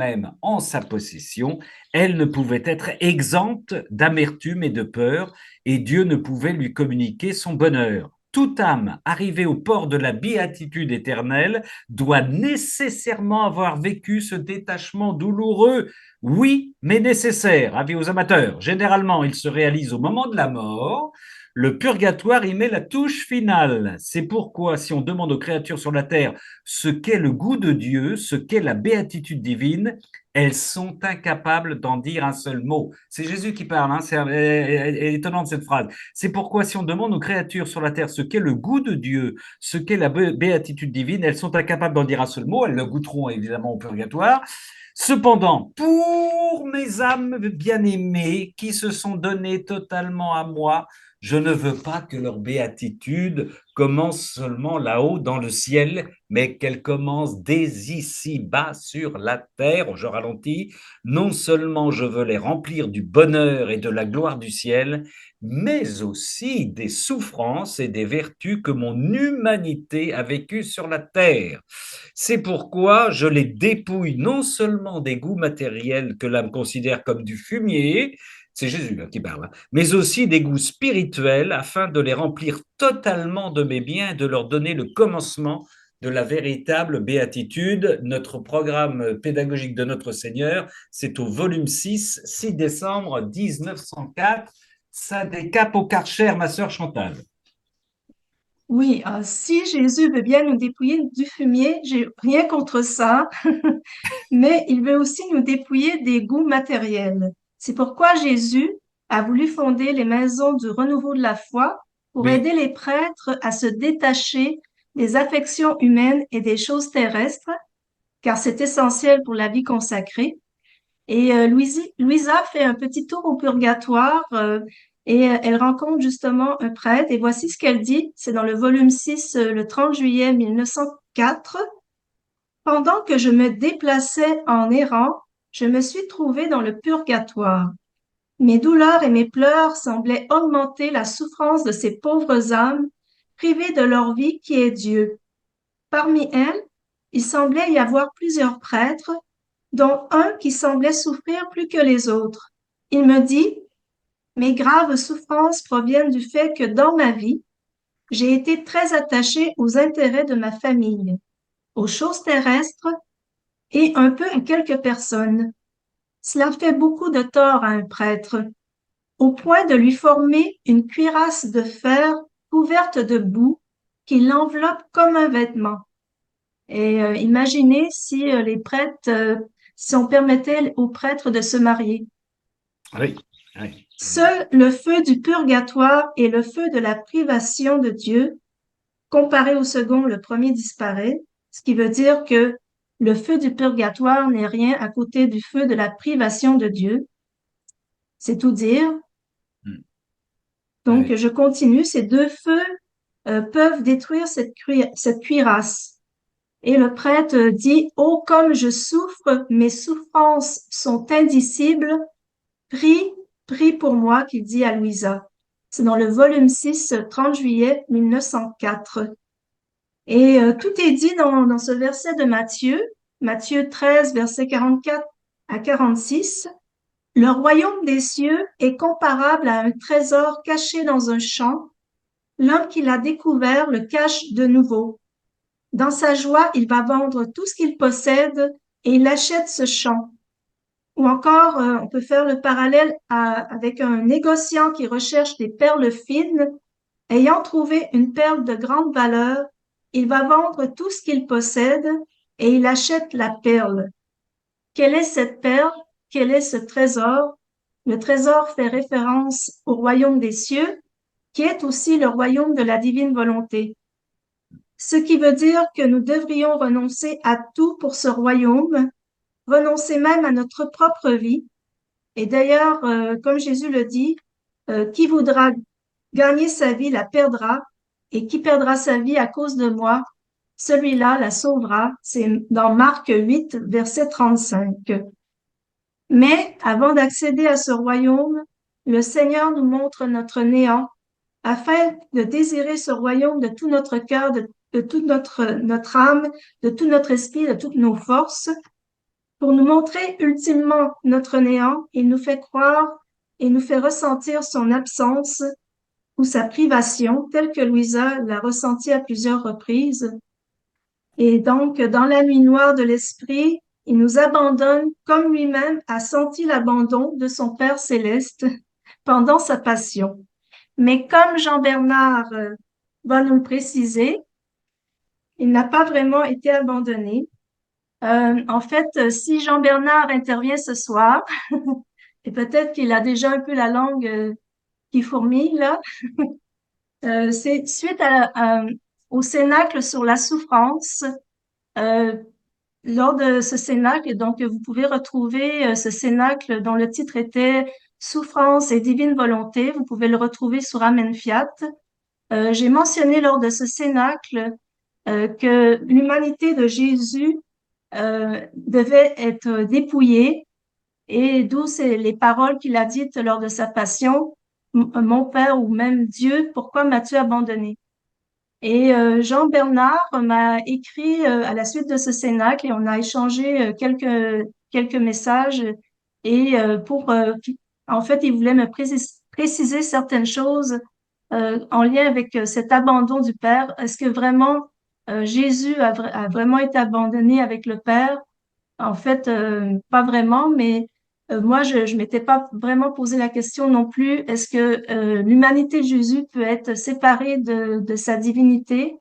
ne pouvait être exempte d'amertume et de peur, et Dieu ne pouvait lui communiquer son bonheur. Toute âme arrivée au port de la béatitude éternelle doit nécessairement avoir vécu ce détachement douloureux, oui, mais nécessaire. Avis aux amateurs. Généralement, il se réalise au moment de la mort. Le purgatoire y met la touche finale. C'est pourquoi, si on demande aux créatures sur la terre ce qu'est le goût de Dieu, ce qu'est la béatitude divine, elles sont incapables d'en dire un seul mot. C'est Jésus qui parle, hein, c'est étonnante cette phrase. C'est pourquoi si on demande aux créatures sur la terre ce qu'est le goût de Dieu, ce qu'est la béatitude divine, elles sont incapables d'en dire un seul mot, elles le goûteront évidemment au purgatoire. Cependant, pour mes âmes bien-aimées qui se sont données totalement à moi, je ne veux pas que leur béatitude commence seulement là-haut dans le ciel, mais qu'elle commence dès ici-bas sur la terre. Je ralentis. Non seulement je veux les remplir du bonheur et de la gloire du ciel, mais aussi des souffrances et des vertus que mon humanité a vécues sur la terre. C'est pourquoi je les dépouille non seulement des goûts matériels que l'âme considère comme du fumier, c'est Jésus là, qui parle, mais aussi des goûts spirituels afin de les remplir totalement de mes biens et de leur donner le commencement de la véritable béatitude. Notre programme pédagogique de notre Seigneur, c'est au volume 6 décembre 1904. Ça décape au Karcher, ma sœur Chantal. Oui, si Jésus veut bien nous dépouiller du fumier, j'ai rien contre ça, mais il veut aussi nous dépouiller des goûts matériels. C'est pourquoi Jésus a voulu fonder les maisons du renouveau de la foi pour Oui, aider les prêtres à se détacher des affections humaines et des choses terrestres, car c'est essentiel pour la vie consacrée. Et Louisa fait un petit tour au purgatoire et elle rencontre justement un prêtre. Et voici ce qu'elle dit. C'est dans le volume 6, le 30 juillet 1904. Pendant que je me déplaçais en errant, je me suis trouvée dans le purgatoire. Mes douleurs et mes pleurs semblaient augmenter la souffrance de ces pauvres âmes privées de leur vie qui est Dieu. Parmi elles, il semblait y avoir plusieurs prêtres, dont un qui semblait souffrir plus que les autres. Il me dit, mes graves souffrances proviennent du fait que dans ma vie, j'ai été très attaché aux intérêts de ma famille, aux choses terrestres et un peu à quelques personnes. Cela fait beaucoup de tort à un prêtre, au point de lui former une cuirasse de fer couverte de boue qui l'enveloppe comme un vêtement. Et imaginez si les prêtres, si on permettait aux prêtres de se marier. oui, oui. Seul le feu du purgatoire et le feu de la privation de Dieu, comparé au second, le premier disparaît, ce qui veut dire que le feu du purgatoire n'est rien à côté du feu de la privation de Dieu. C'est tout dire. Hmm. Donc, Oui. je continue. Ces deux feux peuvent détruire cette cuirasse. Et le prêtre dit, oh, comme je souffre, mes souffrances sont indicibles. Prie, prie pour moi, qu'il dit à Louisa. C'est dans le volume 6, 30 juillet 1904. Et tout est dit dans ce verset de Matthieu, Matthieu 13, verset 44 à 46. Le royaume des cieux est comparable à un trésor caché dans un champ. L'homme qui l'a découvert le cache de nouveau. Dans sa joie, il va vendre tout ce qu'il possède et il achète ce champ. Ou encore, on peut faire le parallèle avec un négociant qui recherche des perles fines. Ayant trouvé une perle de grande valeur, il va vendre tout ce qu'il possède et il achète la perle. Quelle est cette perle? Quel est ce trésor? Le trésor fait référence au royaume des cieux, qui est aussi le royaume de la divine volonté. Ce qui veut dire que nous devrions renoncer à tout pour ce royaume, renoncer même à notre propre vie. Et d'ailleurs, comme Jésus le dit, qui voudra gagner sa vie la perdra, et qui perdra sa vie à cause de moi, celui-là la sauvera. C'est dans Marc 8, verset 35. Mais avant d'accéder à ce royaume, le Seigneur nous montre notre néant, afin de désirer ce royaume de tout notre cœur, de toute notre âme, de tout notre esprit, de toutes nos forces. Pour nous montrer ultimement notre néant, il nous fait croire et nous fait ressentir son absence ou sa privation, telle que Louisa l'a ressenti à plusieurs reprises. Et donc, dans la nuit noire de l'esprit, il nous abandonne comme lui-même a senti l'abandon de son Père céleste pendant sa passion. Mais comme Jean-Bernard va nous le préciser, il n'a pas vraiment été abandonné. En fait, si Jean-Bernard intervient ce soir, et peut-être qu'il a déjà un peu la langue qui fourmille là, c'est suite au cénacle sur la souffrance. Euh, Lors de ce cénacle, donc vous pouvez retrouver ce cénacle dont le titre était Souffrance et divine volonté. Vous pouvez le retrouver sur Amen Fiat. J'ai mentionné lors de ce cénacle que l'humanité de Jésus devait être dépouillée et d'où c'est les paroles qu'il a dites lors de sa passion. Mon Père ou même Dieu, pourquoi m'as-tu abandonné? Et Jean Bernard m'a écrit à la suite de ce cénacle et on a échangé quelques messages et en fait il voulait me préciser certaines choses en lien avec cet abandon du Père. Est-ce que vraiment Jésus a vraiment été abandonné avec le Père. En fait, pas vraiment, mais moi, je m'étais pas vraiment posé la question non plus. Est-ce que l'humanité de Jésus peut être séparée de sa divinité?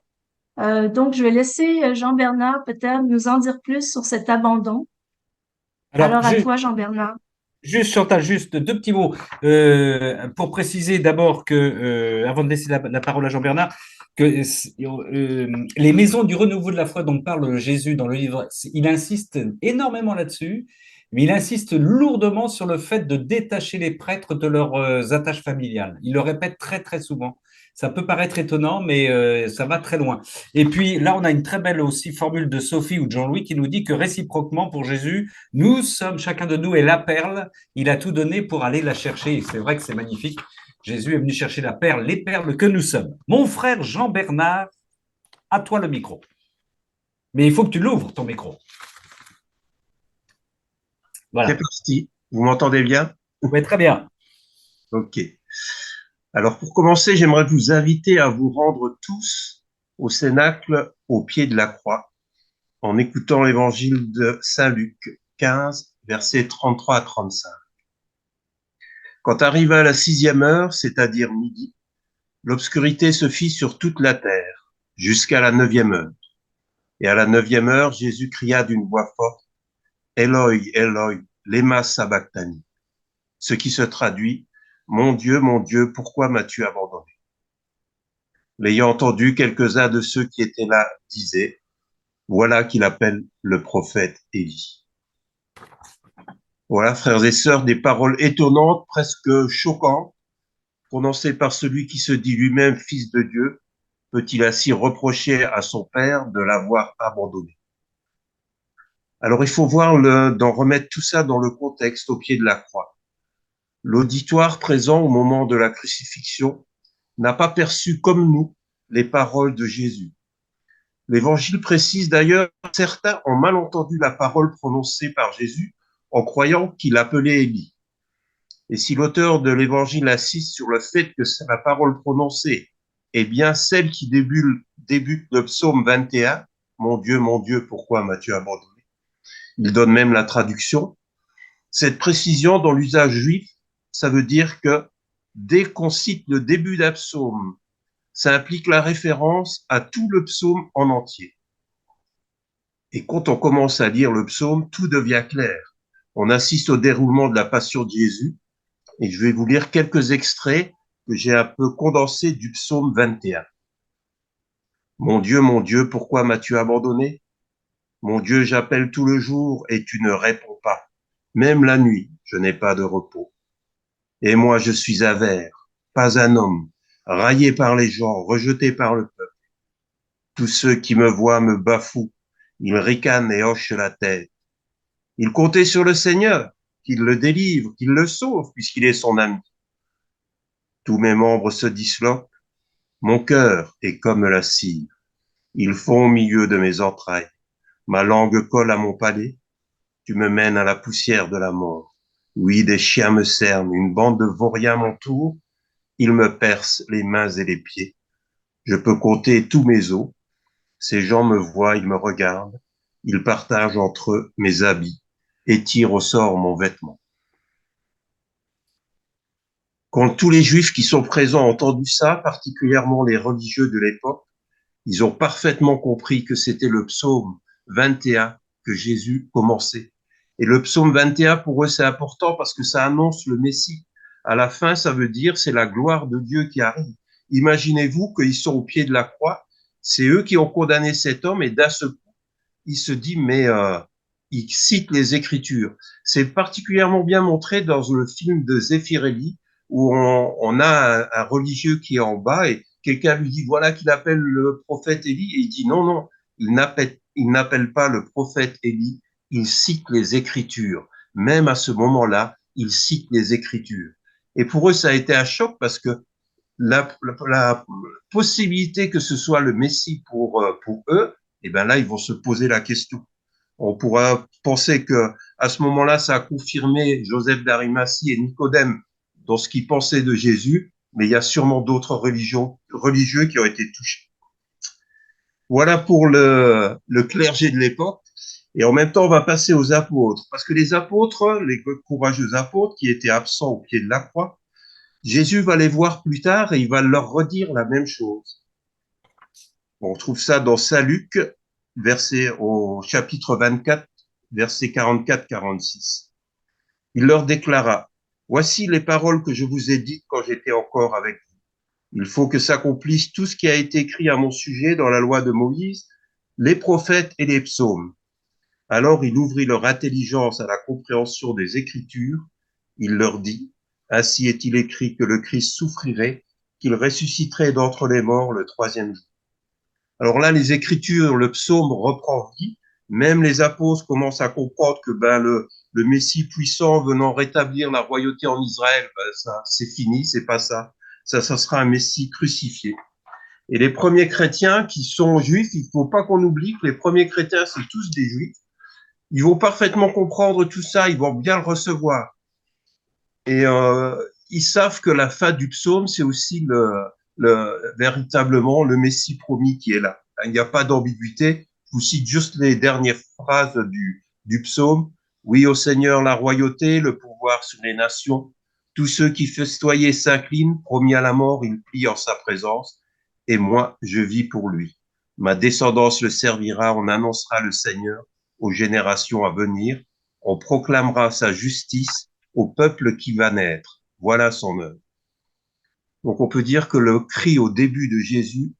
Donc, je vais laisser Jean-Bernard peut-être nous en dire plus sur cet abandon. Alors, Alors, à toi, Jean-Bernard. juste, Chantal, juste deux petits mots pour préciser d'abord que, avant de laisser la parole à Jean-Bernard, que les maisons du renouveau de la foi dont parle Jésus dans le livre, il insiste énormément là-dessus, mais il insiste lourdement sur le fait de détacher les prêtres de leurs attaches familiales. Il le répète très, très souvent. Ça peut paraître étonnant, mais ça va très loin. Et puis là, on a une très belle aussi formule de Sophie ou de Jean-Louis qui nous dit que réciproquement, pour Jésus, nous sommes, chacun de nous est la perle, il a tout donné pour aller la chercher. Et c'est vrai que c'est magnifique. Jésus est venu chercher la perle, les perles que nous sommes. Mon frère Jean-Bernard, à toi le micro. Mais il faut que tu l'ouvres, ton micro. C'est Voilà. parti. Vous m'entendez bien? Oui, très bien. Ok. Alors, pour commencer, j'aimerais vous inviter à vous rendre tous au Cénacle au pied de la croix en écoutant l'évangile de Saint Luc 15, versets 33 à 35. Quand arriva la 6e heure, c'est-à-dire midi, l'obscurité se fit sur toute la terre jusqu'à la 9e heure. Et à la 9e heure, Jésus cria d'une voix forte, Eloi, Eloi, lema sabachthani, ce qui se traduit, mon Dieu, pourquoi m'as-tu abandonné? L'ayant entendu, quelques-uns de ceux qui étaient là disaient, voilà qu'il appelle le prophète Élie. Voilà, frères et sœurs, des paroles étonnantes, presque choquantes, prononcées par celui qui se dit lui-même fils de Dieu. Peut-il ainsi reprocher à son Père de l'avoir abandonné? Alors il faut d'en remettre tout ça dans le contexte au pied de la croix. L'auditoire présent au moment de la crucifixion n'a pas perçu comme nous les paroles de Jésus. L'Évangile précise d'ailleurs, certains ont mal entendu la parole prononcée par Jésus en croyant qu'il appelait Élie. Et si l'auteur de l'Évangile insiste sur le fait que la parole prononcée est bien celle qui débute le psaume 21, mon Dieu, pourquoi m'as-tu abandonné? Il donne même la traduction. Cette précision dans l'usage juif, ça veut dire que dès qu'on cite le début d'un psaume, ça implique la référence à tout le psaume en entier. Et quand on commence à lire le psaume, tout devient clair. On assiste au déroulement de la passion de Jésus, et je vais vous lire quelques extraits que j'ai un peu condensés du psaume 21. Mon Dieu, pourquoi m'as-tu abandonné? Mon Dieu, j'appelle tout le jour et tu ne réponds pas. Même la nuit, je n'ai pas de repos. Et moi, je suis un ver, pas un homme, raillé par les gens, rejeté par le peuple. Tous ceux qui me voient me bafouent. Ils ricanent et hochent la tête. Ils comptaient sur le Seigneur, qu'il le délivre, qu'il le sauve, puisqu'il est son ami. Tous mes membres se disloquent. Mon cœur est comme la cire. Ils fond au milieu de mes entrailles. Ma langue colle à mon palais. Tu me mènes à la poussière de la mort. Oui, des chiens me cernent, une bande de vauriens m'entoure. Ils me percent les mains et les pieds. Je peux compter tous mes os. Ces gens me voient, ils me regardent. Ils partagent entre eux mes habits et tirent au sort mon vêtement. Quand tous les Juifs qui sont présents ont entendu ça, particulièrement les religieux de l'époque, ils ont parfaitement compris que c'était le psaume 21 que Jésus commençait. Et le psaume 21, pour eux, c'est important parce que ça annonce le Messie. À la fin, ça veut dire c'est la gloire de Dieu qui arrive. Imaginez-vous qu'ils sont au pied de la croix, c'est eux qui ont condamné cet homme et d'un seul coup, il se dit, il cite les Écritures. C'est particulièrement bien montré dans le film de Zeffirelli, où on a un religieux qui est en bas et quelqu'un lui dit, voilà qu'il appelle le prophète Élie, et il dit, non, non, il n'appelle pas le prophète Élie, il cite les Écritures. Même à ce moment-là, il cite les Écritures. Et pour eux, ça a été un choc parce que la possibilité que ce soit le Messie pour eux, et ben là, ils vont se poser la question. On pourra penser que à ce moment-là, ça a confirmé Joseph d'Arimathie et Nicodème dans ce qu'ils pensaient de Jésus, mais il y a sûrement d'autres religieux qui ont été touchés. Voilà pour le clergé de l'époque. Et en même temps, on va passer aux apôtres. Parce que les apôtres, les courageux apôtres qui étaient absents au pied de la croix, Jésus va les voir plus tard et il va leur redire la même chose. On trouve ça dans Saint Luc, verset au chapitre 24, verset 44-46. Il leur déclara, voici les paroles que je vous ai dites quand j'étais encore avec vous. Il faut que s'accomplisse tout ce qui a été écrit à mon sujet dans la loi de Moïse, les prophètes et les psaumes. Alors il ouvrit leur intelligence à la compréhension des Écritures. Il leur dit, ainsi est-il écrit que le Christ souffrirait, qu'il ressusciterait d'entre les morts le troisième jour. Alors là, les Écritures, le psaume reprend vie. Même les apôtres commencent à comprendre que le Messie puissant venant rétablir la royauté en Israël, ça, c'est fini, c'est pas ça. Ça sera un Messie crucifié. Et les premiers chrétiens qui sont juifs, il faut pas qu'on oublie que les premiers chrétiens, c'est tous des juifs. Ils vont parfaitement comprendre tout ça, ils vont bien le recevoir. Et ils savent que la fin du psaume, c'est aussi véritablement le Messie promis qui est là. Il n'y a pas d'ambiguïté. Je vous cite juste les dernières phrases du psaume. Oui, au Seigneur, la royauté, le pouvoir sur les nations. Tous ceux qui festoyaient s'inclinent, promis à la mort, ils plient en sa présence. Et moi, je vis pour lui. Ma descendance le servira, on annoncera le Seigneur aux générations à venir. On proclamera sa justice au peuple qui va naître. Voilà son œuvre. Donc on peut dire que le cri au début de Jésus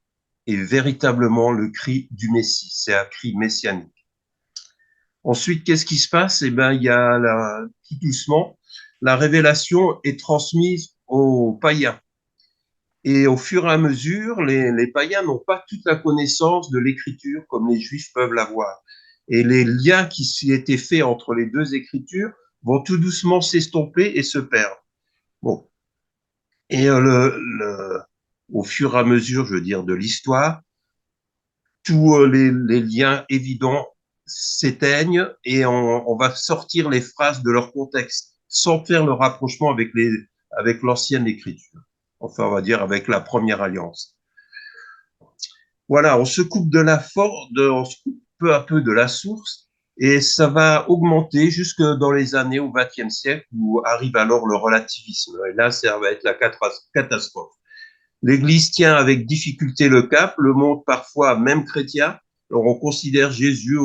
est véritablement le cri du Messie. C'est un cri messianique. Ensuite, qu'est-ce qui se passe? Eh ben, il y a tout doucement, la révélation est transmise aux païens. Et au fur et à mesure, les païens n'ont pas toute la connaissance de l'écriture comme les juifs peuvent l'avoir. Et les liens qui étaient faits entre les deux écritures vont tout doucement s'estomper et se perdre. Bon. Et au fur et à mesure, je veux dire, de l'histoire, tous les liens évidents s'éteignent et on va sortir les phrases de leur contexte sans faire le rapprochement avec l'ancienne écriture. Enfin, on va dire avec la première alliance. Voilà, on se coupe on se coupe peu à peu de la source et ça va augmenter jusque dans les années au XXe siècle où arrive alors le relativisme. Et là, ça va être la catastrophe. L'Église tient avec difficulté le cap, le monde parfois même chrétien. Alors on considère Jésus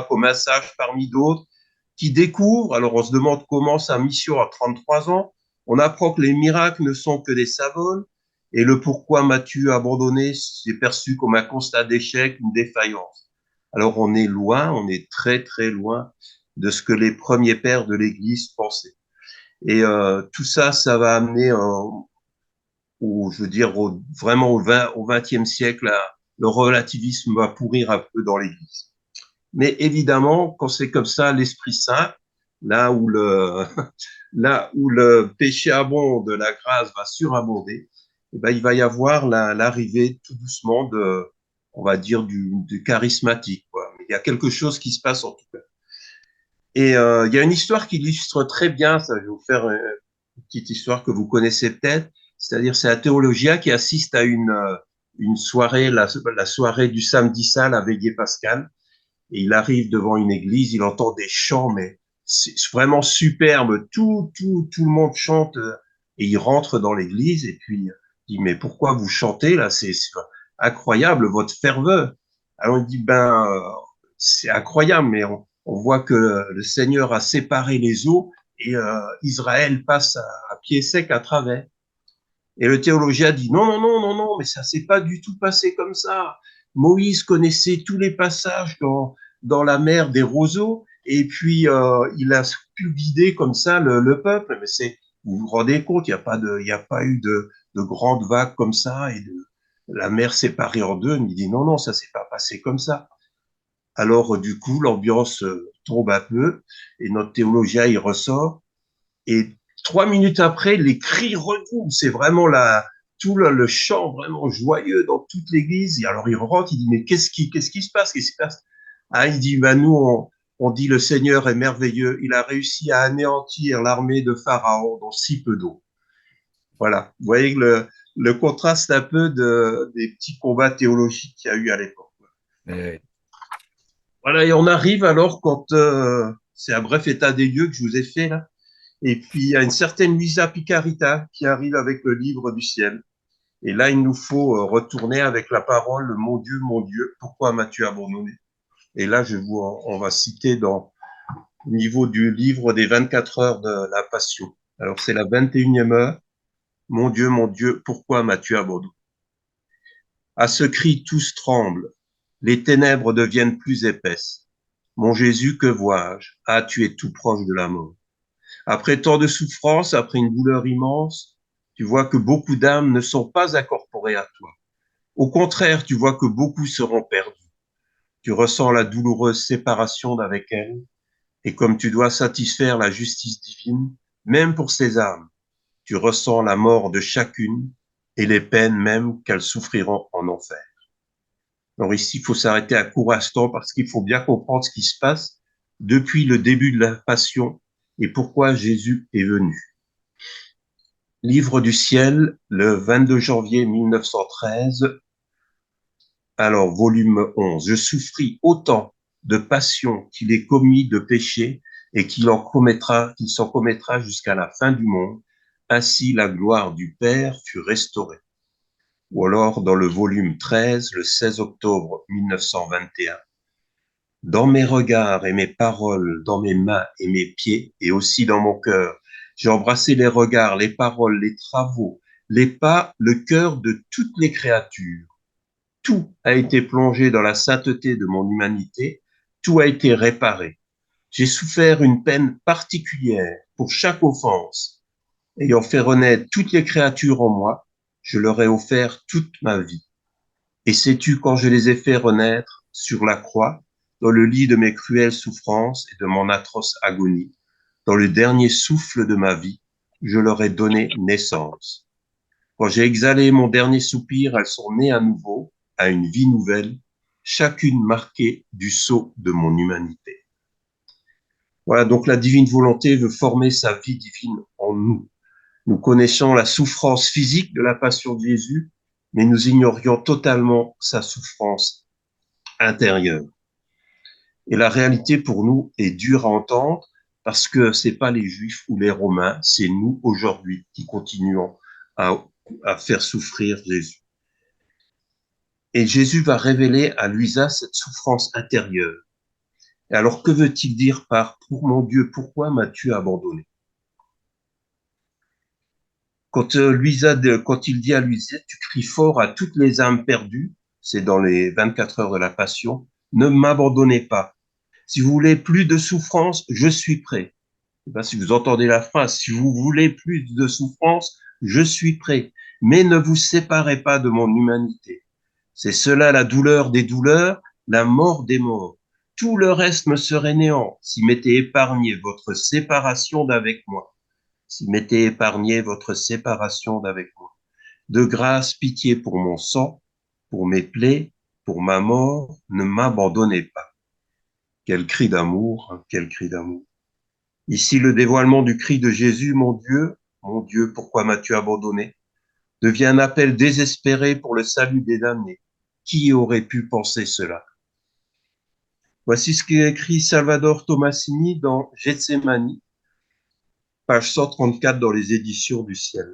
comme un sage parmi d'autres qui découvre. Alors on se demande comment sa mission à 33 ans. On apprend que les miracles ne sont que des savones et le pourquoi Matthieu a abandonné c'est perçu comme un constat d'échec, une défaillance. Alors on est loin, on est très très loin de ce que les premiers pères de l'Église pensaient. Et tout ça, ça va amener je veux dire, vraiment au XXe siècle, là, le relativisme va pourrir un peu dans l'Église. Mais évidemment, quand c'est comme ça, l'Esprit Saint, là où le, là où le péché abonde, la grâce va surabonder, eh ben, il va y avoir l'arrivée tout doucement on va dire, du charismatique, quoi. Mais il y a quelque chose qui se passe en tout cas. Et il y a une histoire qui illustre très bien ça. Je vais vous faire une petite histoire que vous connaissez peut-être. C'est-à-dire, c'est un théologien qui assiste à une soirée, la soirée du samedi saint, la veillée pascale. Et il arrive devant une église, il entend des chants, mais c'est vraiment superbe. Tout le monde chante et il rentre dans l'église et puis il dit, mais pourquoi vous chantez là? C'est incroyable, votre ferveur. Alors il dit, ben, c'est incroyable, mais on voit que le Seigneur a séparé les eaux et Israël passe à pied sec à travers. Et le théologien dit non, mais ça s'est pas du tout passé comme ça. Moïse connaissait tous les passages dans la mer des roseaux et puis il a pu guider comme ça le peuple. Mais vous vous rendez compte, il y a pas eu de grandes vagues comme ça et la mer séparée en deux. Il dit non, ça s'est pas passé comme ça. Alors du coup, l'ambiance tombe un peu et notre théologien il ressort et 3 minutes après, les cris redoublent. C'est vraiment tout le chant vraiment joyeux dans toute l'église. Et alors il rentre, il dit mais qu'est-ce qui se passe? Qu'est-ce qui se passe? Ah, il dit bah nous on dit le Seigneur est merveilleux. Il a réussi à anéantir l'armée de Pharaon dans si peu d'eau. Voilà. Vous voyez le contraste un peu des petits combats théologiques qu'il y a eu à l'époque. Euh, Voilà, et on arrive alors quand c'est un bref état des lieux que je vous ai fait là. Et puis il y a une certaine Luisa Picarita qui arrive avec le livre du ciel. Et là, il nous faut retourner avec la parole, mon Dieu, pourquoi m'as-tu abandonné? Et là, on va citer au niveau du livre des 24 heures de la Passion. Alors, c'est la 21e heure. Mon Dieu, pourquoi m'as-tu abandonné? À ce cri, tous tremblent. Les ténèbres deviennent plus épaisses. Mon Jésus, que vois-je? Ah, tu es tout proche de la mort. Après tant de souffrances, après une douleur immense, tu vois que beaucoup d'âmes ne sont pas incorporées à toi. Au contraire, tu vois que beaucoup seront perdus. Tu ressens la douloureuse séparation d'avec elles, et comme tu dois satisfaire la justice divine, même pour ces âmes, tu ressens la mort de chacune et les peines même qu'elles souffriront en enfer. Alors ici, il faut s'arrêter un court instant parce qu'il faut bien comprendre ce qui se passe depuis le début de la Passion et pourquoi Jésus est venu. Livre du ciel, le 22 janvier 1913, alors volume 11. Je souffris autant de passion qu'il est commis de péché et qu'il s'en commettra jusqu'à la fin du monde. Ainsi la gloire du Père fut restaurée. Ou alors dans le volume 13, le 16 octobre 1921. Dans mes regards et mes paroles, dans mes mains et mes pieds, et aussi dans mon cœur, j'ai embrassé les regards, les paroles, les travaux, les pas, le cœur de toutes les créatures. Tout a été plongé dans la sainteté de mon humanité, tout a été réparé. J'ai souffert une peine particulière pour chaque offense. Ayant fait renaître toutes les créatures en moi, je leur ai offert toute ma vie. Et sais-tu quand je les ai fait renaître sur la croix, dans le lit de mes cruelles souffrances et de mon atroce agonie, dans le dernier souffle de ma vie, je leur ai donné naissance. Quand j'ai exhalé mon dernier soupir, elles sont nées à nouveau, à une vie nouvelle, chacune marquée du sceau de mon humanité. Voilà, donc la divine volonté veut former sa vie divine en nous. Nous connaissons la souffrance physique de la passion de Jésus, mais nous ignorions totalement sa souffrance intérieure. Et la réalité pour nous est dure à entendre parce que c'est pas les Juifs ou les Romains, c'est nous aujourd'hui qui continuons à, à faire souffrir Jésus. Et Jésus va révéler à Luisa cette souffrance intérieure. Et alors, que veut-il dire par « Pour mon Dieu, pourquoi m'as-tu abandonné » quand il dit à Luisa, tu cries fort à toutes les âmes perdues, c'est dans les 24 heures de la Passion, ne m'abandonnez pas. Si vous voulez plus de souffrance, je suis prêt. Je sais pas si vous entendez la phrase, si vous voulez plus de souffrance, je suis prêt. Mais ne vous séparez pas de mon humanité. C'est cela la douleur des douleurs, la mort des morts. Tout le reste me serait néant si m'était épargné votre séparation d'avec moi. Si m'était épargné votre séparation d'avec moi. De grâce, pitié pour mon sang, pour mes plaies, pour ma mort, ne m'abandonnez pas. Quel cri d'amour, hein, quel cri d'amour. Ici, le dévoilement du cri de Jésus, mon Dieu, pourquoi m'as-tu abandonné, devient un appel désespéré pour le salut des damnés. Qui aurait pu penser cela? Voici ce qu'a écrit Salvador Tomasini dans Gethsemane, page 134 dans les éditions du ciel.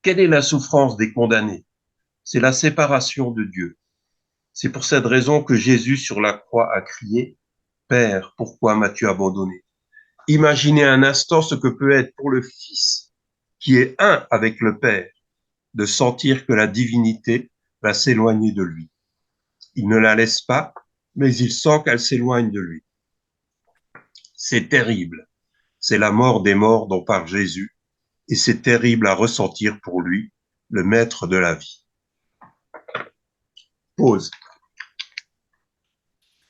Quelle est la souffrance des condamnés? C'est la séparation de Dieu. C'est pour cette raison que Jésus sur la croix a crié « Père, pourquoi m'as-tu abandonné ?» Imaginez un instant ce que peut être pour le Fils, qui est un avec le Père, de sentir que la divinité va s'éloigner de lui. Il ne la laisse pas, mais il sent qu'elle s'éloigne de lui. C'est terrible. C'est la mort des morts dont parle Jésus, et c'est terrible à ressentir pour lui, le maître de la vie. Pause.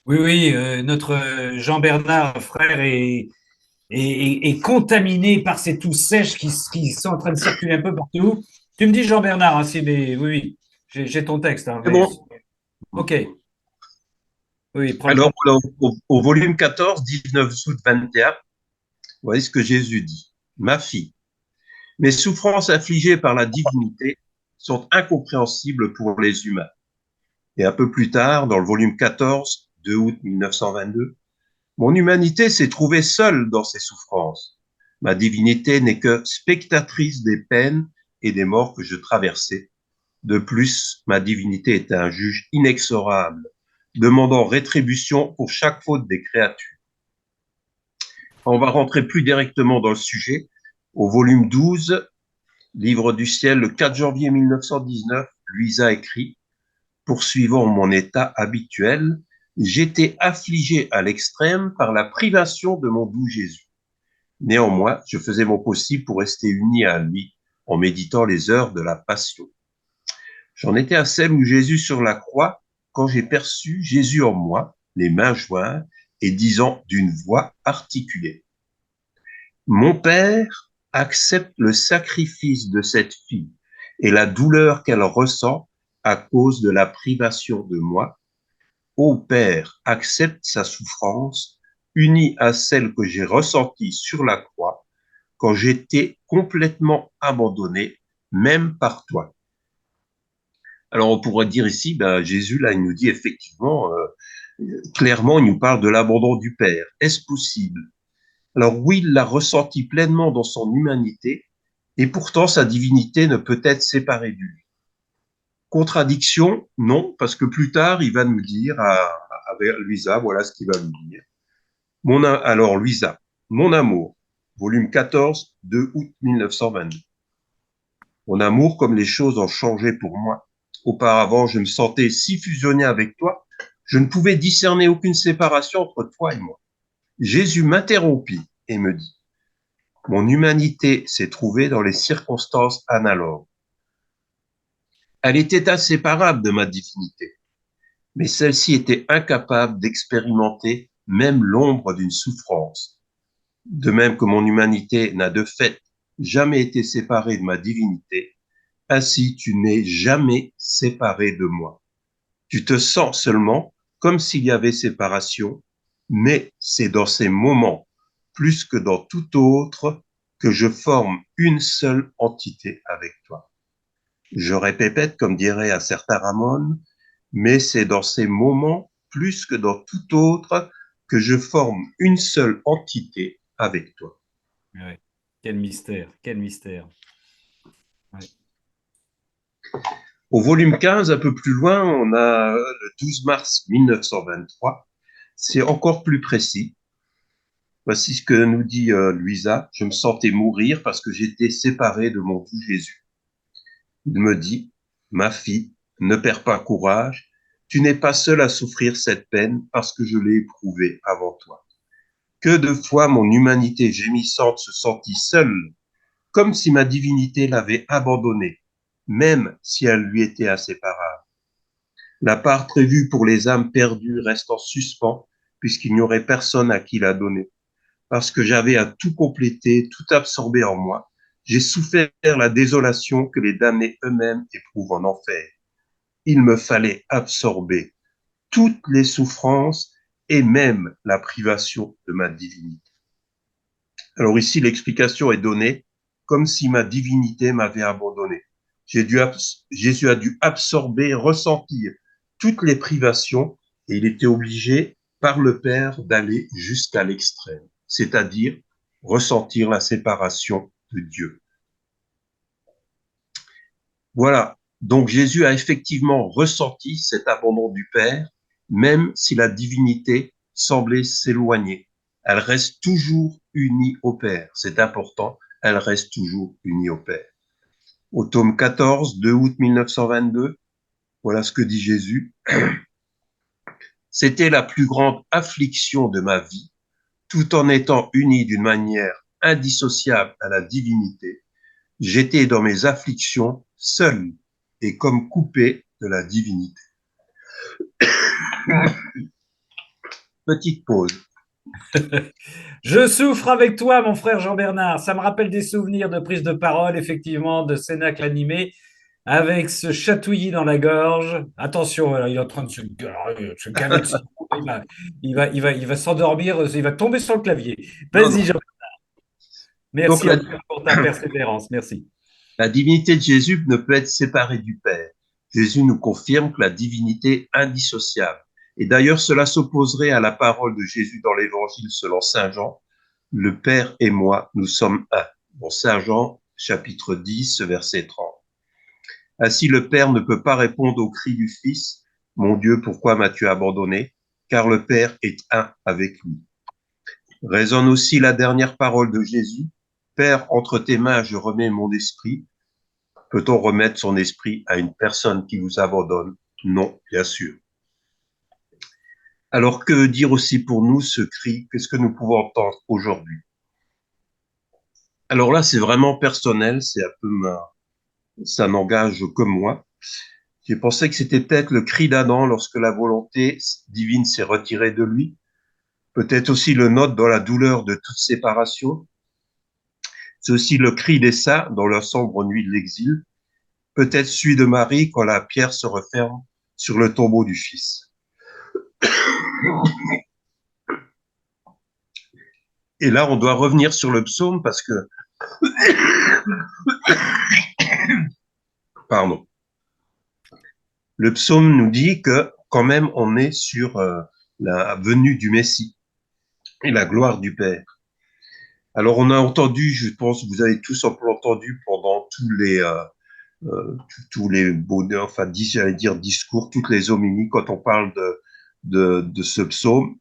oui, oui, notre Jean-Bernard, frère, est contaminé par ces toux sèches qui sont en train de circuler un peu partout. Tu me dis, Jean-Bernard, hein, oui, oui, j'ai ton texte. Hein, C'est bon. OK. Oui, prends le Alors, temps. au volume 14, 19 août 21, voyez ce que Jésus dit. Ma fille, mes souffrances infligées par la divinité sont incompréhensibles pour les humains. Et un peu plus tard, dans le volume 14, 2 août 1922, mon humanité s'est trouvée seule dans ses souffrances. Ma divinité n'est que spectatrice des peines et des morts que je traversais. De plus, ma divinité est un juge inexorable, demandant rétribution pour chaque faute des créatures. On va rentrer plus directement dans le sujet. Au volume 12, Livre du ciel, le 4 janvier 1919, Luisa écrit « Poursuivant mon état habituel, j'étais affligé à l'extrême par la privation de mon doux Jésus. Néanmoins, je faisais mon possible pour rester uni à lui en méditant les heures de la passion. J'en étais à celle où Jésus sur la croix, quand j'ai perçu Jésus en moi, les mains jointes et disant d'une voix articulée: Mon Père accepte le sacrifice de cette fille et la douleur qu'elle ressent à cause de la privation de moi. Ô Père, accepte sa souffrance unie à celle que j'ai ressentie sur la croix quand j'étais complètement abandonné, même par toi. Alors on pourrait dire ici, Jésus, là, il nous dit effectivement, clairement, il nous parle de l'abandon du Père. Est-ce possible? Alors oui, il l'a ressenti pleinement dans son humanité, et pourtant sa divinité ne peut être séparée de lui. Contradiction? Non, parce que plus tard, il va nous dire à Luisa, voilà ce qu'il va nous dire. Alors Luisa, mon amour, volume 14, 2 août 1922. Mon amour, comme les choses ont changé pour moi. Auparavant, je me sentais si fusionné avec toi, je ne pouvais discerner aucune séparation entre toi et moi. Jésus m'interrompit et me dit: mon humanité s'est trouvée dans les circonstances analogues. Elle était inséparable de ma divinité, mais celle-ci était incapable d'expérimenter même l'ombre d'une souffrance. De même que mon humanité n'a de fait jamais été séparée de ma divinité, ainsi tu n'es jamais séparé de moi. Tu te sens seulement comme s'il y avait séparation, mais c'est dans ces moments, plus que dans tout autre, que je forme une seule entité avec toi. Je répète, comme dirait un certain Ramon, mais c'est dans ces moments, plus que dans tout autre, que je forme une seule entité avec toi. Ouais. Quel mystère, quel mystère. Ouais. Au volume 15, un peu plus loin, on a le 12 mars 1923. C'est encore plus précis. Voici ce que nous dit Luisa. Je me sentais mourir parce que j'étais séparé de mon doux Jésus. Il me dit: ma fille, ne perds pas courage. Tu n'es pas seule à souffrir cette peine parce que je l'ai éprouvée avant toi. Que de fois mon humanité gémissante se sentit seule, comme si ma divinité l'avait abandonnée, même si elle lui était inséparable. La part prévue pour les âmes perdues reste en suspens, puisqu'il n'y aurait personne à qui la donner. Parce que j'avais à tout compléter, tout absorber en moi, j'ai souffert la désolation que les damnés eux-mêmes éprouvent en enfer. Il me fallait absorber toutes les souffrances et même la privation de ma divinité. Alors ici, l'explication est donnée comme si ma divinité m'avait abandonné. Jésus a dû absorber, ressentir toutes les privations et il était obligé par le Père d'aller jusqu'à l'extrême, c'est-à-dire ressentir la séparation de Dieu. Voilà, donc Jésus a effectivement ressenti cet abandon du Père, même si la divinité semblait s'éloigner. Elle reste toujours unie au Père, c'est important, elle reste toujours unie au Père. Au tome 14, 2 août 1922, voilà ce que dit Jésus. C'était la plus grande affliction de ma vie, tout en étant uni d'une manière indissociable à la divinité. J'étais dans mes afflictions seul et comme coupé de la divinité. Petite pause. Je souffre avec toi, mon frère Jean-Bernard. Ça me rappelle des souvenirs de prise de parole, effectivement, de cénacle animé, avec ce chatouillis dans la gorge. Attention, il est en train de se gaver de son coup. Il va s'endormir, il va tomber sur le clavier. Vas-y, Jean. Donc Merci pour ta persévérance. Merci. la divinité de Jésus ne peut être séparée du Père. Jésus nous confirme que la divinité est indissociable. Et d'ailleurs, cela s'opposerait à la parole de Jésus dans l'Évangile selon Saint Jean. Le Père et moi, nous sommes un. Bon, Saint Jean, chapitre 10, verset 30. Ainsi, le Père ne peut pas répondre au cri du Fils, Mon Dieu, pourquoi m'as-tu abandonné? Car le Père est un avec lui. Résonne aussi la dernière parole de Jésus. Père, entre tes mains, je remets mon esprit. Peut-on remettre son esprit à une personne qui vous abandonne? Non, bien sûr. Alors, que veut dire aussi pour nous ce cri? Qu'est-ce que nous pouvons entendre aujourd'hui? Alors là, c'est vraiment personnel, c'est un peu ça n'engage que moi. J'ai pensé que c'était peut-être le cri d'Adam lorsque la volonté divine s'est retirée de lui. Peut-être aussi le nôtre dans la douleur de toute séparation. C'est aussi le cri des saints dans la sombre nuit de l'exil. Peut-être celui de Marie quand la pierre se referme sur le tombeau du Fils. Et là, on doit revenir sur le psaume parce que, pardon, le psaume nous dit que quand même on est sur la venue du Messie et la gloire du Père. Alors on a entendu, je pense, vous avez tous entendu pendant tous les bonheurs, enfin, j'allais dire discours, toutes les homilies, quand on parle de ce psaume.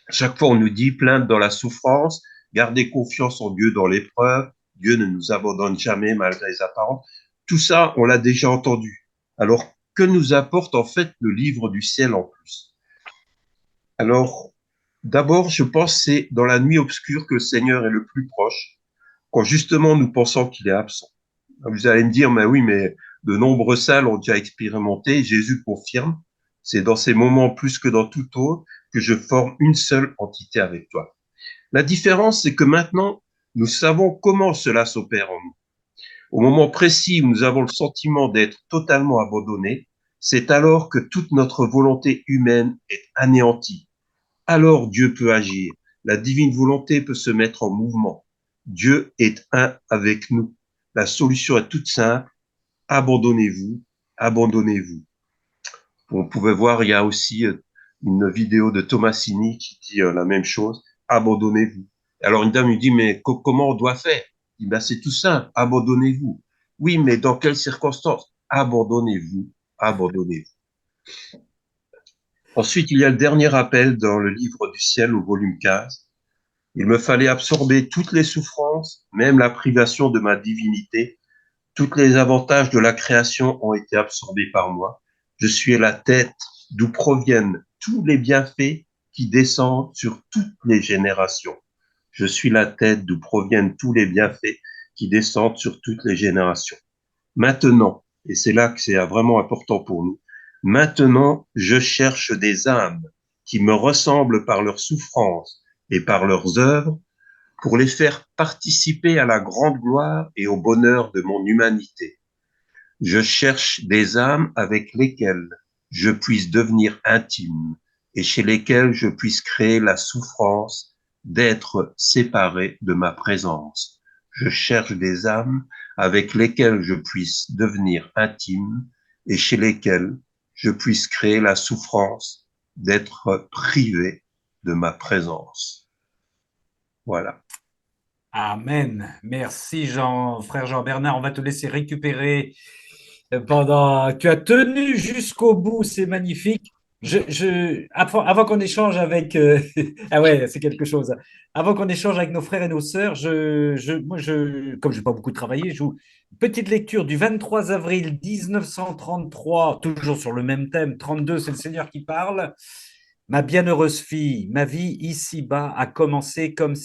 Chaque fois, on nous dit, plainte dans la souffrance, gardez confiance en Dieu dans l'épreuve, Dieu ne nous abandonne jamais malgré les apparences. Tout ça, on l'a déjà entendu. Alors, que nous apporte en fait le livre du ciel en plus? Alors, d'abord, je pense que c'est dans la nuit obscure que le Seigneur est le plus proche, quand justement nous pensons qu'il est absent. Vous allez me dire, mais oui, mais de nombreux saints l'ont déjà expérimenté. Jésus confirme, c'est dans ces moments plus que dans tout autre que je forme une seule entité avec toi. La différence, c'est que maintenant, nous savons comment cela s'opère en nous. Au moment précis où nous avons le sentiment d'être totalement abandonnés, c'est alors que toute notre volonté humaine est anéantie. Alors Dieu peut agir. La divine volonté peut se mettre en mouvement. Dieu est un avec nous. La solution est toute simple. Abandonnez-vous, abandonnez-vous. On pouvait voir, il y a aussi une vidéo de Tomasini qui dit la même chose. Abandonnez-vous. Alors une dame lui dit, mais comment on doit faire? Il dit, ben, c'est tout simple. Abandonnez-vous. Oui, mais dans quelles circonstances? Abandonnez-vous, abandonnez-vous. Ensuite, il y a le dernier appel dans le livre du ciel au volume 15. Il me fallait absorber toutes les souffrances, même la privation de ma divinité. Tous les avantages de la création ont été absorbés par moi. Je suis la tête d'où proviennent tous les bienfaits qui descendent sur toutes les générations. Je suis la tête d'où proviennent tous les bienfaits qui descendent sur toutes les générations. Maintenant, et c'est là que c'est vraiment important pour nous, maintenant, je cherche des âmes qui me ressemblent par leurs souffrances et par leurs œuvres pour les faire participer à la grande gloire et au bonheur de mon humanité. Je cherche des âmes avec lesquelles je puisse devenir intime et chez lesquelles je puisse créer la souffrance d'être séparé de ma présence. Je cherche des âmes avec lesquelles je puisse devenir intime et chez lesquelles je puisse créer la souffrance d'être privé de ma présence. Voilà. Amen. Merci Jean, frère Jean-Bernard. On va te laisser récupérer pendant. Tu as tenu jusqu'au bout, c'est magnifique. Avant qu'on échange avec. Ah ouais, c'est quelque chose. Avant qu'on échange avec nos frères et nos sœurs, comme je n'ai pas beaucoup travaillé, je joue une petite lecture du 23 avril 1933, toujours sur le même thème. 32, c'est le Seigneur qui parle. Ma bienheureuse fille, ma vie ici-bas a commencé comme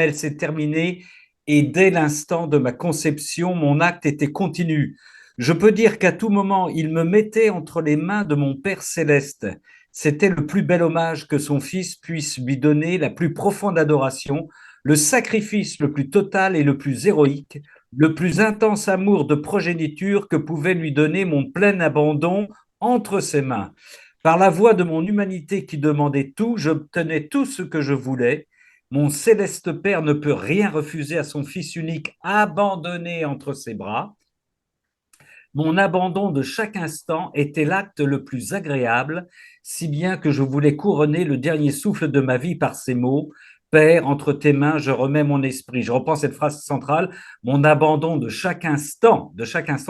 elle s'est terminée, et dès l'instant de ma conception, mon acte était continu. Je peux dire qu'à tout moment, il me mettait entre les mains de mon Père céleste. C'était le plus bel hommage que son fils puisse lui donner, la plus profonde adoration, le sacrifice le plus total et le plus héroïque, le plus intense amour de progéniture que pouvait lui donner mon plein abandon entre ses mains. Par la voix de mon humanité qui demandait tout, j'obtenais tout ce que je voulais. Mon céleste Père ne peut rien refuser à son Fils unique abandonné entre ses bras. Mon abandon de chaque instant était l'acte le plus agréable, si bien que je voulais couronner le dernier souffle de ma vie par ces mots. Père, entre tes mains, je remets mon esprit. Je reprends cette phrase centrale. Mon abandon de chaque instant de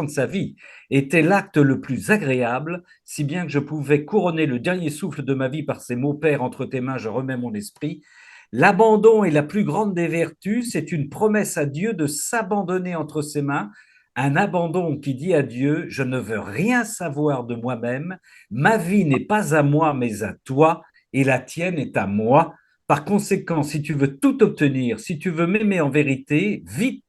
sa vie, était l'acte le plus agréable, si bien que je pouvais couronner le dernier souffle de ma vie par ces mots. Père, entre tes mains, je remets mon esprit. L'abandon est la plus grande des vertus, c'est une promesse à Dieu de s'abandonner entre ses mains, un abandon qui dit à Dieu, je ne veux rien savoir de moi-même, ma vie n'est pas à moi mais à toi, et la tienne est à moi. Par conséquent, si tu veux tout obtenir, si tu veux m'aimer en vérité, vite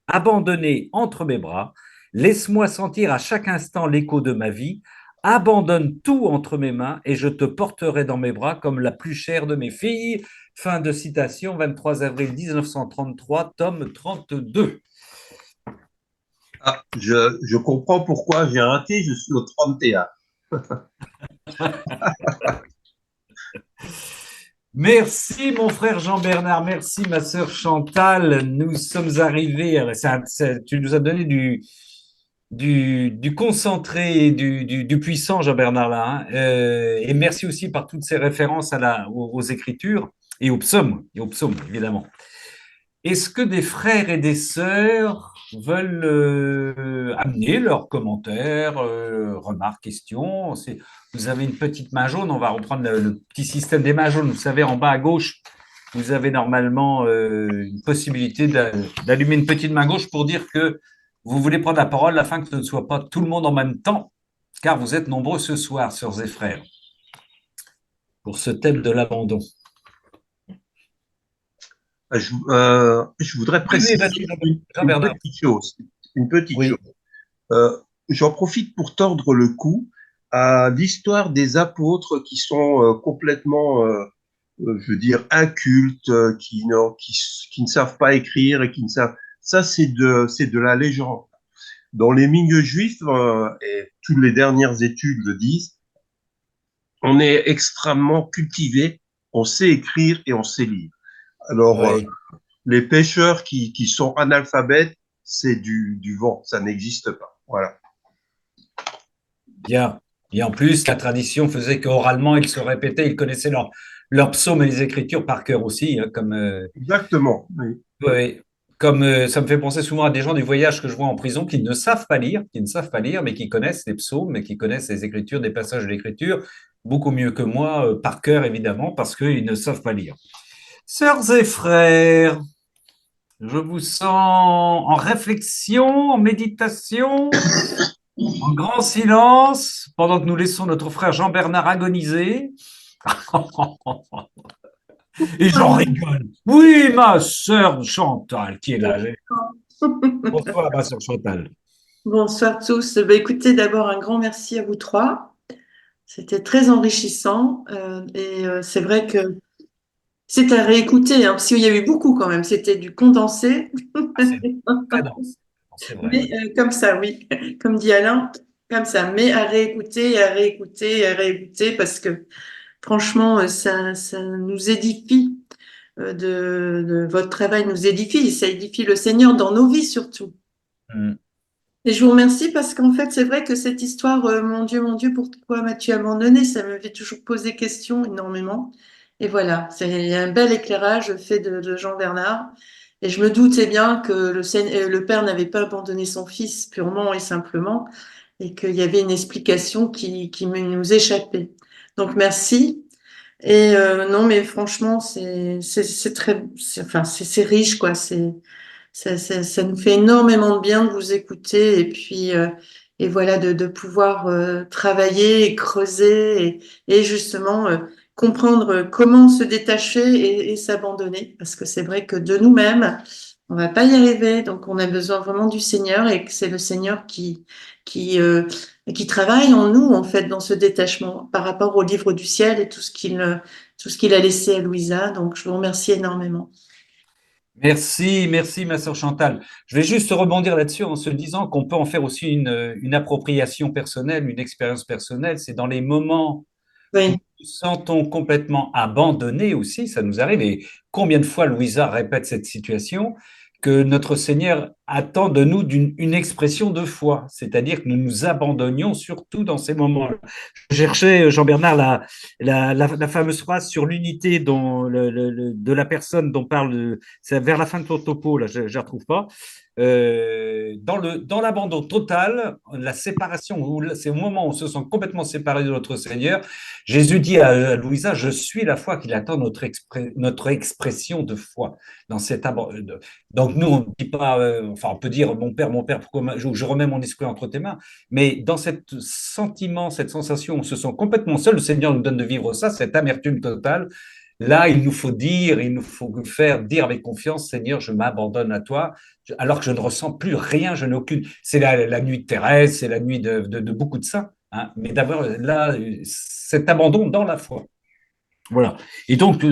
abandonné entre mes bras, laisse-moi sentir à chaque instant l'écho de ma vie, abandonne tout entre mes mains et je te porterai dans mes bras comme la plus chère de mes filles. Fin de citation, 23 avril 1933, tome 32. Ah, je comprends pourquoi j'ai raté, je suis au 31. Merci mon frère Jean-Bernard, merci ma sœur Chantal. Nous sommes arrivés, tu nous as donné du concentré et du puissant Jean-Bernard là. Hein. Et merci aussi par toutes ces références aux Écritures et aux psaumes évidemment. Est-ce que des frères et des sœurs veulent amener leurs commentaires, remarques, questions? Vous avez une petite main jaune, on va reprendre le petit système des mains jaunes. Vous savez, en bas à gauche, vous avez normalement une possibilité d'allumer une petite main gauche pour dire que vous voulez prendre la parole afin que ce ne soit pas tout le monde en même temps, car vous êtes nombreux ce soir, sœurs et frères, pour ce thème de l'abandon. Je voudrais préciser une Jean-Bernard. petite chose. Une petite Oui. chose. J'en profite pour tordre le cou à l'histoire des apôtres qui sont complètement, je veux dire, incultes, qui ne savent pas écrire et qui ne savent. Ça, c'est de la légende. Dans les milieux juifs, et toutes les dernières études le disent, on est extrêmement cultivé, on sait écrire et on sait lire. Alors, Oui. les pêcheurs qui sont analphabètes, c'est du vent, ça n'existe pas. Voilà. Bien. Et en plus, la tradition faisait qu'oralement, ils se répétaient, ils connaissaient leurs psaumes et les écritures par cœur aussi, hein, Exactement. Oui. ouais, ça me fait penser souvent à des gens du voyage que je vois en prison qui ne savent pas lire, mais qui connaissent les psaumes, et qui connaissent les écritures, des passages de l'écriture, beaucoup mieux que moi, par cœur évidemment, parce qu'ils ne savent pas lire. Sœurs et frères, je vous sens en réflexion, en méditation, en grand silence, pendant que nous laissons notre frère Jean-Bernard agoniser. Et j'en rigole. Oui, ma sœur Chantal, qui est là. Bonsoir, ma sœur Chantal. Bonsoir tous. Écoutez, d'abord un grand merci à vous trois. C'était très enrichissant c'est vrai que c'est à réécouter, hein, parce qu'il y a eu beaucoup quand même. C'était du condensé, Ah, c'est très dense, c'est vrai. mais comme ça, oui, comme dit Alain, comme ça. Mais à réécouter, à réécouter, à réécouter, parce que franchement, ça nous édifie. Votre travail nous édifie, ça édifie le Seigneur dans nos vies surtout. Mm. Et je vous remercie parce qu'en fait, c'est vrai que cette histoire, mon Dieu, pourquoi m'as-tu abandonné? Ça me fait toujours poser question énormément. Et voilà, c'est un bel éclairage fait de Jean Bernard. Et je me doutais bien que le Père n'avait pas abandonné son Fils purement et simplement, et qu'il y avait une explication qui nous échappait. Donc merci. Et non, mais franchement, c'est très, enfin, c'est riche, quoi. Ça nous fait énormément de bien de vous écouter et voilà de pouvoir travailler et creuser et justement comprendre comment se détacher et s'abandonner parce que c'est vrai que de nous-mêmes on va pas y arriver donc on a besoin vraiment du Seigneur et que c'est le Seigneur qui qui travaille en nous en fait dans ce détachement par rapport au livre du ciel et tout ce qu'il a laissé à Louisa donc je vous remercie énormément. Merci, merci, ma sœur Chantal. Je vais juste rebondir là-dessus en se disant qu'on peut en faire aussi une appropriation personnelle, une expérience personnelle. C'est dans les moments où Oui. nous nous sentons complètement abandonnés aussi, ça nous arrive. Et combien de fois Louisa répète cette situation, que notre Seigneur attend de nous une expression de foi, c'est-à-dire que nous nous abandonnions surtout dans ces moments-là. Je cherchais, Jean-Bernard, la fameuse phrase sur l'unité de la personne dont parle, c'est vers la fin de ton topo, là, je ne la retrouve pas. Dans l'abandon total, la séparation, c'est au moment où on se sent complètement séparé de notre Seigneur, Jésus dit à Louisa, je suis la foi qu'il attend notre expression de foi dans cet abandon. Donc nous, on ne dit pas, enfin on peut dire mon père, pourquoi je remets mon esprit entre tes mains, mais dans cet sentiment, cette sensation, on se sent complètement seul, le Seigneur nous donne de vivre ça, cette amertume totale. Là, il nous faut dire avec confiance, Seigneur, je m'abandonne à toi, alors que je ne ressens plus rien, je n'ai aucune. C'est la nuit de Thérèse, c'est la nuit de beaucoup de saints, hein, mais d'avoir là cet abandon dans la foi. Voilà. Et donc,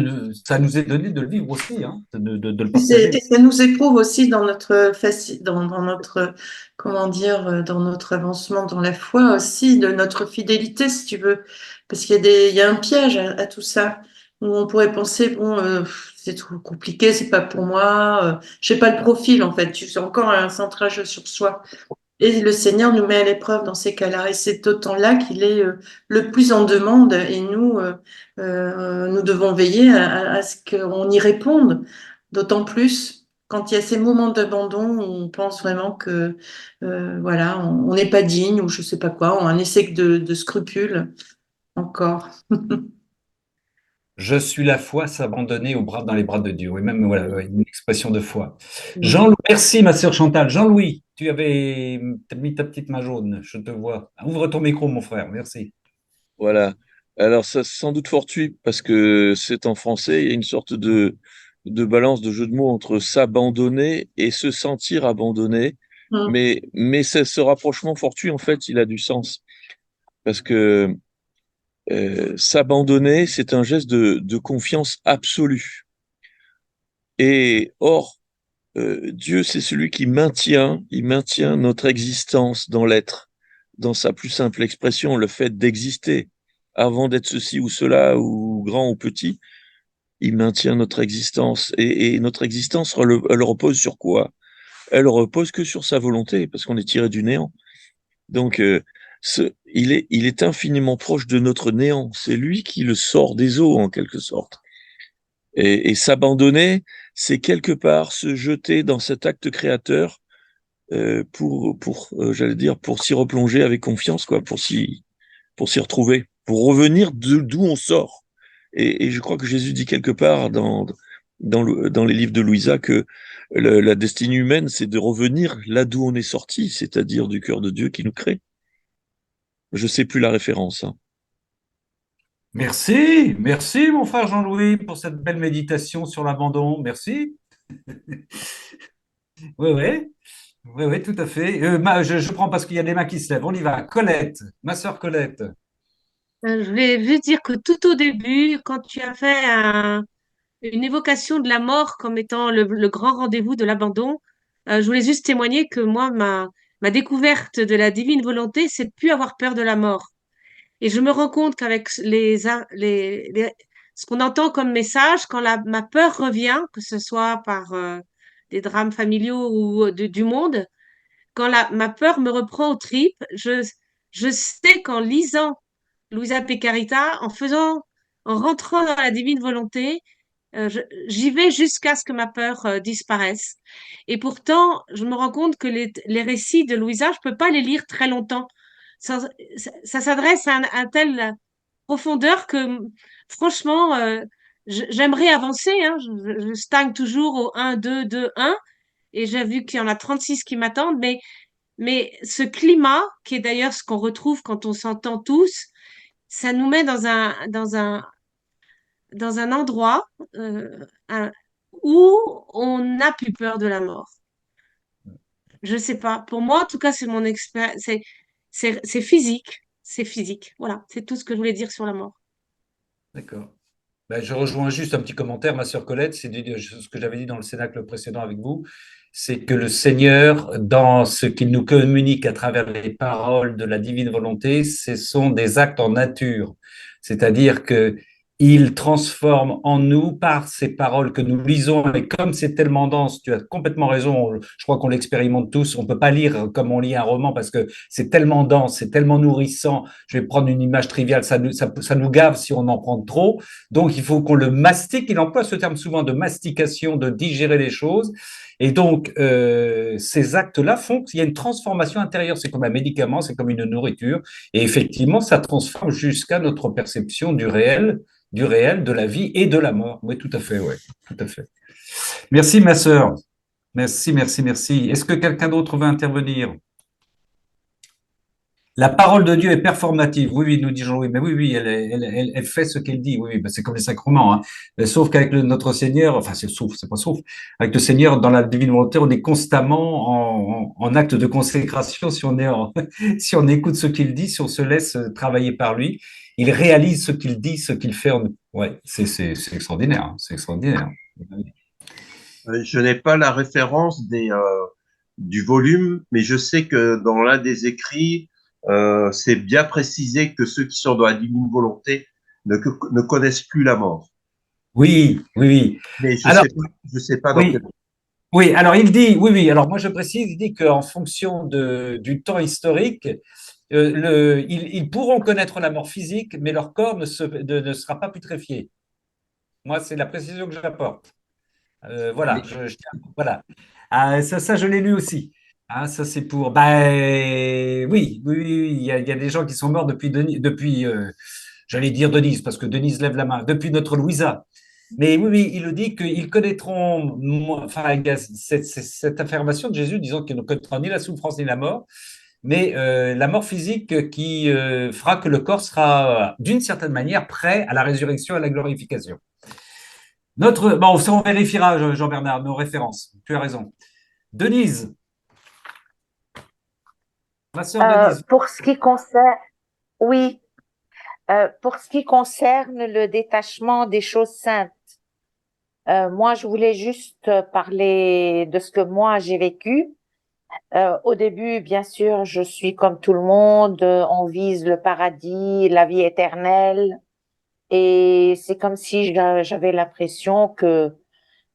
ça nous est donné de le vivre aussi, hein, de le partager. Et ça nous éprouve aussi dans notre, dans notre, comment dire, dans notre avancement dans la foi aussi, de notre fidélité, si tu veux. Parce il y a un piège à tout ça, où on pourrait penser, bon, c'est trop compliqué, c'est pas pour moi, j'ai pas le profil, en fait. Tu fais encore un centrage sur soi. Et le Seigneur nous met à l'épreuve dans ces cas-là. Et c'est d'autant là qu'il est le plus en demande. Et nous, nous devons veiller à ce qu'on y réponde. D'autant plus quand il y a ces moments d'abandon où on pense vraiment que voilà, on n'est pas digne ou je sais pas quoi, on a un essai de scrupules encore. Je suis la foi, s'abandonner dans les bras de Dieu. Oui, même voilà, ouais, une expression de foi. Mm. Jean-Louis, merci ma sœur Chantal. Jean-Louis, tu avais mis ta petite main jaune, je te vois. Ouvre ton micro, mon frère, merci. Voilà. Alors, ça, c'est sans doute fortuit parce que c'est en français, il y a une sorte de balance de jeu de mots entre s'abandonner et se sentir abandonné. Mm. Mais ce rapprochement fortuit, en fait, il a du sens. Parce que s'abandonner, c'est un geste de confiance absolue. Et or, Dieu, c'est celui il maintient notre existence dans l'être, dans sa plus simple expression, le fait d'exister. Avant d'être ceci ou cela, ou grand ou petit, il maintient notre existence. Et notre existence, elle repose sur quoi? Elle repose que sur sa volonté, parce qu'on est tiré du néant. Donc, il est infiniment proche de notre néant. C'est lui qui le sort des eaux, en quelque sorte. Et s'abandonner, c'est quelque part se jeter dans cet acte créateur j'allais dire, pour s'y replonger avec confiance, quoi, pour s'y retrouver, pour revenir d'où on sort. Et je crois que Jésus dit quelque part dans les livres de Louisa que la destinée humaine, c'est de revenir là d'où on est sorti, c'est-à-dire du cœur de Dieu qui nous crée. Je sais plus la référence, hein. Merci mon frère Jean-Louis pour cette belle méditation sur l'abandon. Merci. Oui, oui, oui, oui, tout à fait. Je prends parce qu'il y a des mains qui se lèvent. On y va. Colette, ma sœur Colette. Je voulais juste dire que tout au début, quand tu as fait une évocation de la mort comme étant le grand rendez-vous de l'abandon, je voulais juste témoigner que moi, ma découverte de la divine volonté, c'est de plus avoir peur de la mort. Et je me rends compte qu'avec ce qu'on entend comme message, quand ma peur revient, que ce soit par des drames familiaux ou du monde, quand ma peur me reprend aux tripes, je sais qu'en lisant Luisa Pecarita, en rentrant dans la divine volonté, j'y vais jusqu'à ce que ma peur disparaisse. Et pourtant, je me rends compte que les récits de Louisa, je peux pas les lire très longtemps. Ça s'adresse à un tel profondeur que, franchement, j'aimerais avancer, hein. Je stagne toujours au 1, 2, 2, 1. Et j'ai vu qu'il y en a 36 qui m'attendent. Mais ce climat, qui est d'ailleurs ce qu'on retrouve quand on s'entend tous, ça nous met dans un endroit où on n'a plus peur de la mort. Je sais pas. Pour moi, en tout cas, c'est mon expérience. C'est physique. C'est physique. Voilà. C'est tout ce que je voulais dire sur la mort. D'accord. Ben, je rejoins juste un petit commentaire, ma sœur Colette, c'est ce que j'avais dit dans le cénacle précédent avec vous, c'est que le Seigneur, dans ce qu'il nous communique à travers les paroles de la divine volonté, ce sont des actes en nature. C'est-à-dire que il transforme en nous par ces paroles que nous lisons. Et comme c'est tellement dense, tu as complètement raison, je crois qu'on l'expérimente tous. On ne peut pas lire comme on lit un roman parce que c'est tellement dense, c'est tellement nourrissant. Je vais prendre une image triviale, ça nous gave si on en prend trop. Donc il faut qu'on le mastique. Il emploie ce terme souvent de mastication, de digérer les choses. Et donc, ces actes-là font qu'il y a une transformation intérieure. C'est comme un médicament, c'est comme une nourriture. Et effectivement, ça transforme jusqu'à notre perception du réel, de la vie et de la mort. Oui, tout à fait, oui, tout à fait. Merci, ma sœur. Merci, merci, merci. Est-ce que quelqu'un d'autre veut intervenir? La parole de Dieu est performative. Oui, oui, nous dit Jean-Louis. Mais oui, oui, elle fait ce qu'elle dit. Oui, oui, ben, c'est comme les sacrements. Hein. Sauf qu'avec notre Seigneur, enfin, c'est pas sauf. Avec le Seigneur, dans la divine volonté, on est constamment en acte de consécration. Si on est si on écoute ce qu'il dit, si on se laisse travailler par lui, il réalise ce qu'il dit, ce qu'il fait en nous. Ouais, c'est extraordinaire. Hein, c'est extraordinaire. Je n'ai pas la référence du volume, mais je sais que dans l'un des écrits, c'est bien précisé que ceux qui sont dans la divine volonté ne connaissent plus la mort. Oui, oui, oui. Mais Alors, je sais pas dans quel. oui, oui, alors il dit, oui, oui, alors moi je précise, il dit qu'en fonction du temps historique, ils pourront connaître la mort physique, mais leur corps ne sera pas putréfié. Moi, c'est la précision que j'apporte. Voilà, voilà. Ah, ça, je l'ai lu aussi. Ah, ça, c'est pour. Ben, oui, oui, oui, oui, il y a des gens qui sont morts depuis, j'allais dire Denise, parce que Denise lève la main, depuis notre Louisa. Mais oui, oui, il le dit qu'ils connaîtront, enfin, il y a cette affirmation de Jésus disant qu'ils ne connaîtront ni la souffrance ni la mort, mais la mort physique qui fera que le corps sera, d'une certaine manière, prêt à la résurrection et à la glorification. Bon, ça on vérifiera, Jean-Bernard, nos références. Tu as raison. Denise, ma sœur Denise. Pour ce qui concerne, oui, pour ce qui concerne le détachement des choses saintes, moi, je voulais juste parler de ce que moi j'ai vécu. Au début, bien sûr, je suis comme tout le monde, on vise le paradis, la vie éternelle, et c'est comme si j'avais l'impression que,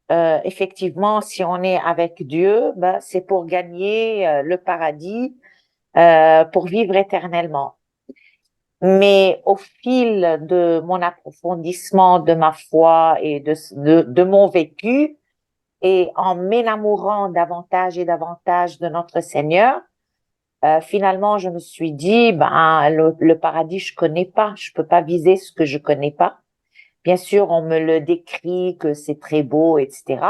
effectivement, si on est avec Dieu, ben, c'est pour gagner le paradis, pour vivre éternellement. Mais au fil de mon approfondissement de ma foi et de mon vécu, et en m'enamourant davantage et davantage de notre Seigneur, finalement, je me suis dit, ben, le paradis, je connais pas, je peux pas viser ce que je connais pas. Bien sûr, on me le décrit, que c'est très beau, etc.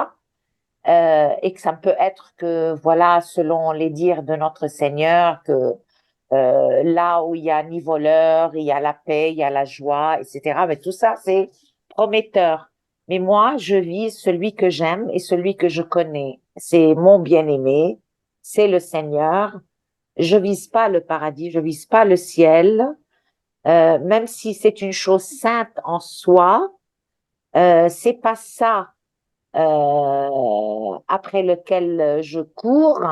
Et que ça peut être que, voilà, selon les dires de notre Seigneur, que là où il y a ni voleur, il y a la paix, il y a la joie, etc. Mais tout ça, c'est prometteur. Mais moi, je vise celui que j'aime et celui que je connais. C'est mon bien-aimé, c'est le Seigneur. Je vise pas le paradis, je vise pas le ciel, même si c'est une chose sainte en soi. C'est pas ça après lequel je cours.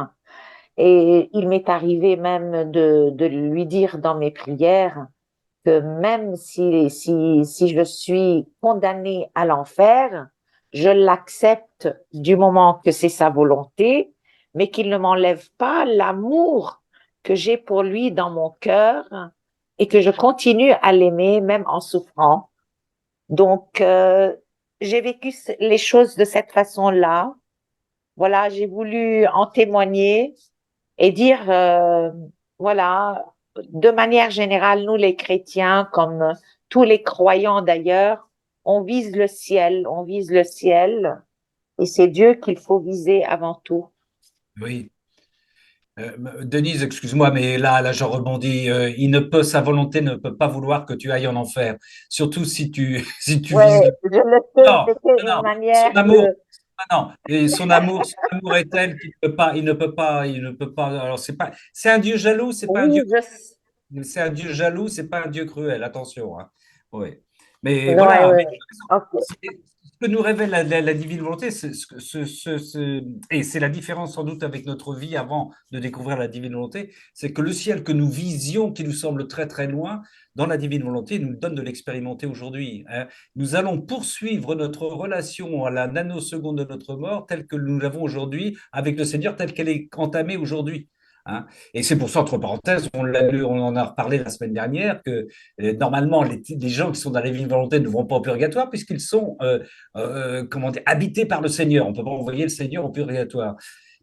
Et il m'est arrivé même de lui dire dans mes prières que même si je suis condamnée à l'enfer, je l'accepte du moment que c'est sa volonté, mais qu'il ne m'enlève pas l'amour que j'ai pour lui dans mon cœur et que je continue à l'aimer même en souffrant. Donc, j'ai vécu les choses de cette façon-là. Voilà, j'ai voulu en témoigner et dire, voilà, de manière générale, nous les chrétiens, comme tous les croyants d'ailleurs, on vise le ciel, et c'est Dieu qu'il faut viser avant tout. Oui. Denise, excuse-moi, mais là, je rebondis. Sa volonté ne peut pas vouloir que tu ailles en enfer. Surtout si tu Ouais, vises. je le sais, Non, c'était non, une non. manière Son amour, de... non. Et son amour est tel qu'il ne peut pas, il ne peut pas. Alors c'est un Dieu jaloux, c'est pas un Dieu. Oui, C'est un Dieu jaloux, c'est pas un Dieu cruel. Attention. Hein. Oui. Mais ouais, voilà. ouais. Ok. que nous révèle la divine volonté, et c'est la différence sans doute avec notre vie avant de découvrir la divine volonté, c'est que le ciel que nous visions, qui nous semble très très loin, dans la divine volonté, il nous donne de l'expérimenter aujourd'hui, hein. Nous allons poursuivre notre relation à la nanoseconde de notre mort telle que nous l'avons aujourd'hui avec le Seigneur, telle qu'elle est entamée aujourd'hui, hein. Et c'est pour ça, entre parenthèses, on en a reparlé la semaine dernière, que normalement, les gens qui sont dans la divine volonté ne vont pas au purgatoire puisqu'ils sont comment dire, habités par le Seigneur. On ne peut pas envoyer le Seigneur au purgatoire.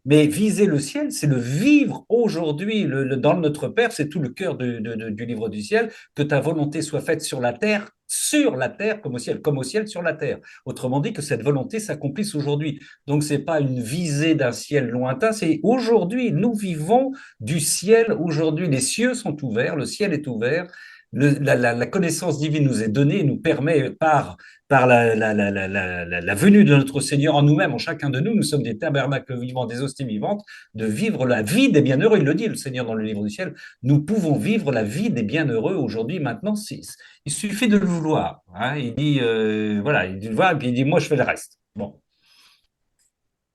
Mais viser le ciel, c'est le vivre aujourd'hui. Dans notre Père, c'est tout le cœur du livre du ciel, que ta volonté soit faite sur la terre comme au ciel sur la terre. Autrement dit, que cette volonté s'accomplisse aujourd'hui. Donc, ce n'est pas une visée d'un ciel lointain, c'est aujourd'hui. Nous vivons du ciel aujourd'hui. Les cieux sont ouverts, le ciel est ouvert. La connaissance divine nous est donnée et nous permet par la venue de notre Seigneur en nous-mêmes, en chacun de nous, nous sommes des tabernacles vivants, des hosties vivantes, de vivre la vie des bienheureux. Il le dit, le Seigneur, dans le livre du ciel. Nous pouvons vivre la vie des bienheureux aujourd'hui, maintenant. Il suffit de le vouloir, hein. Il dit, voilà, il dit, voilà, puis il dit, moi, je fais le reste. Bon.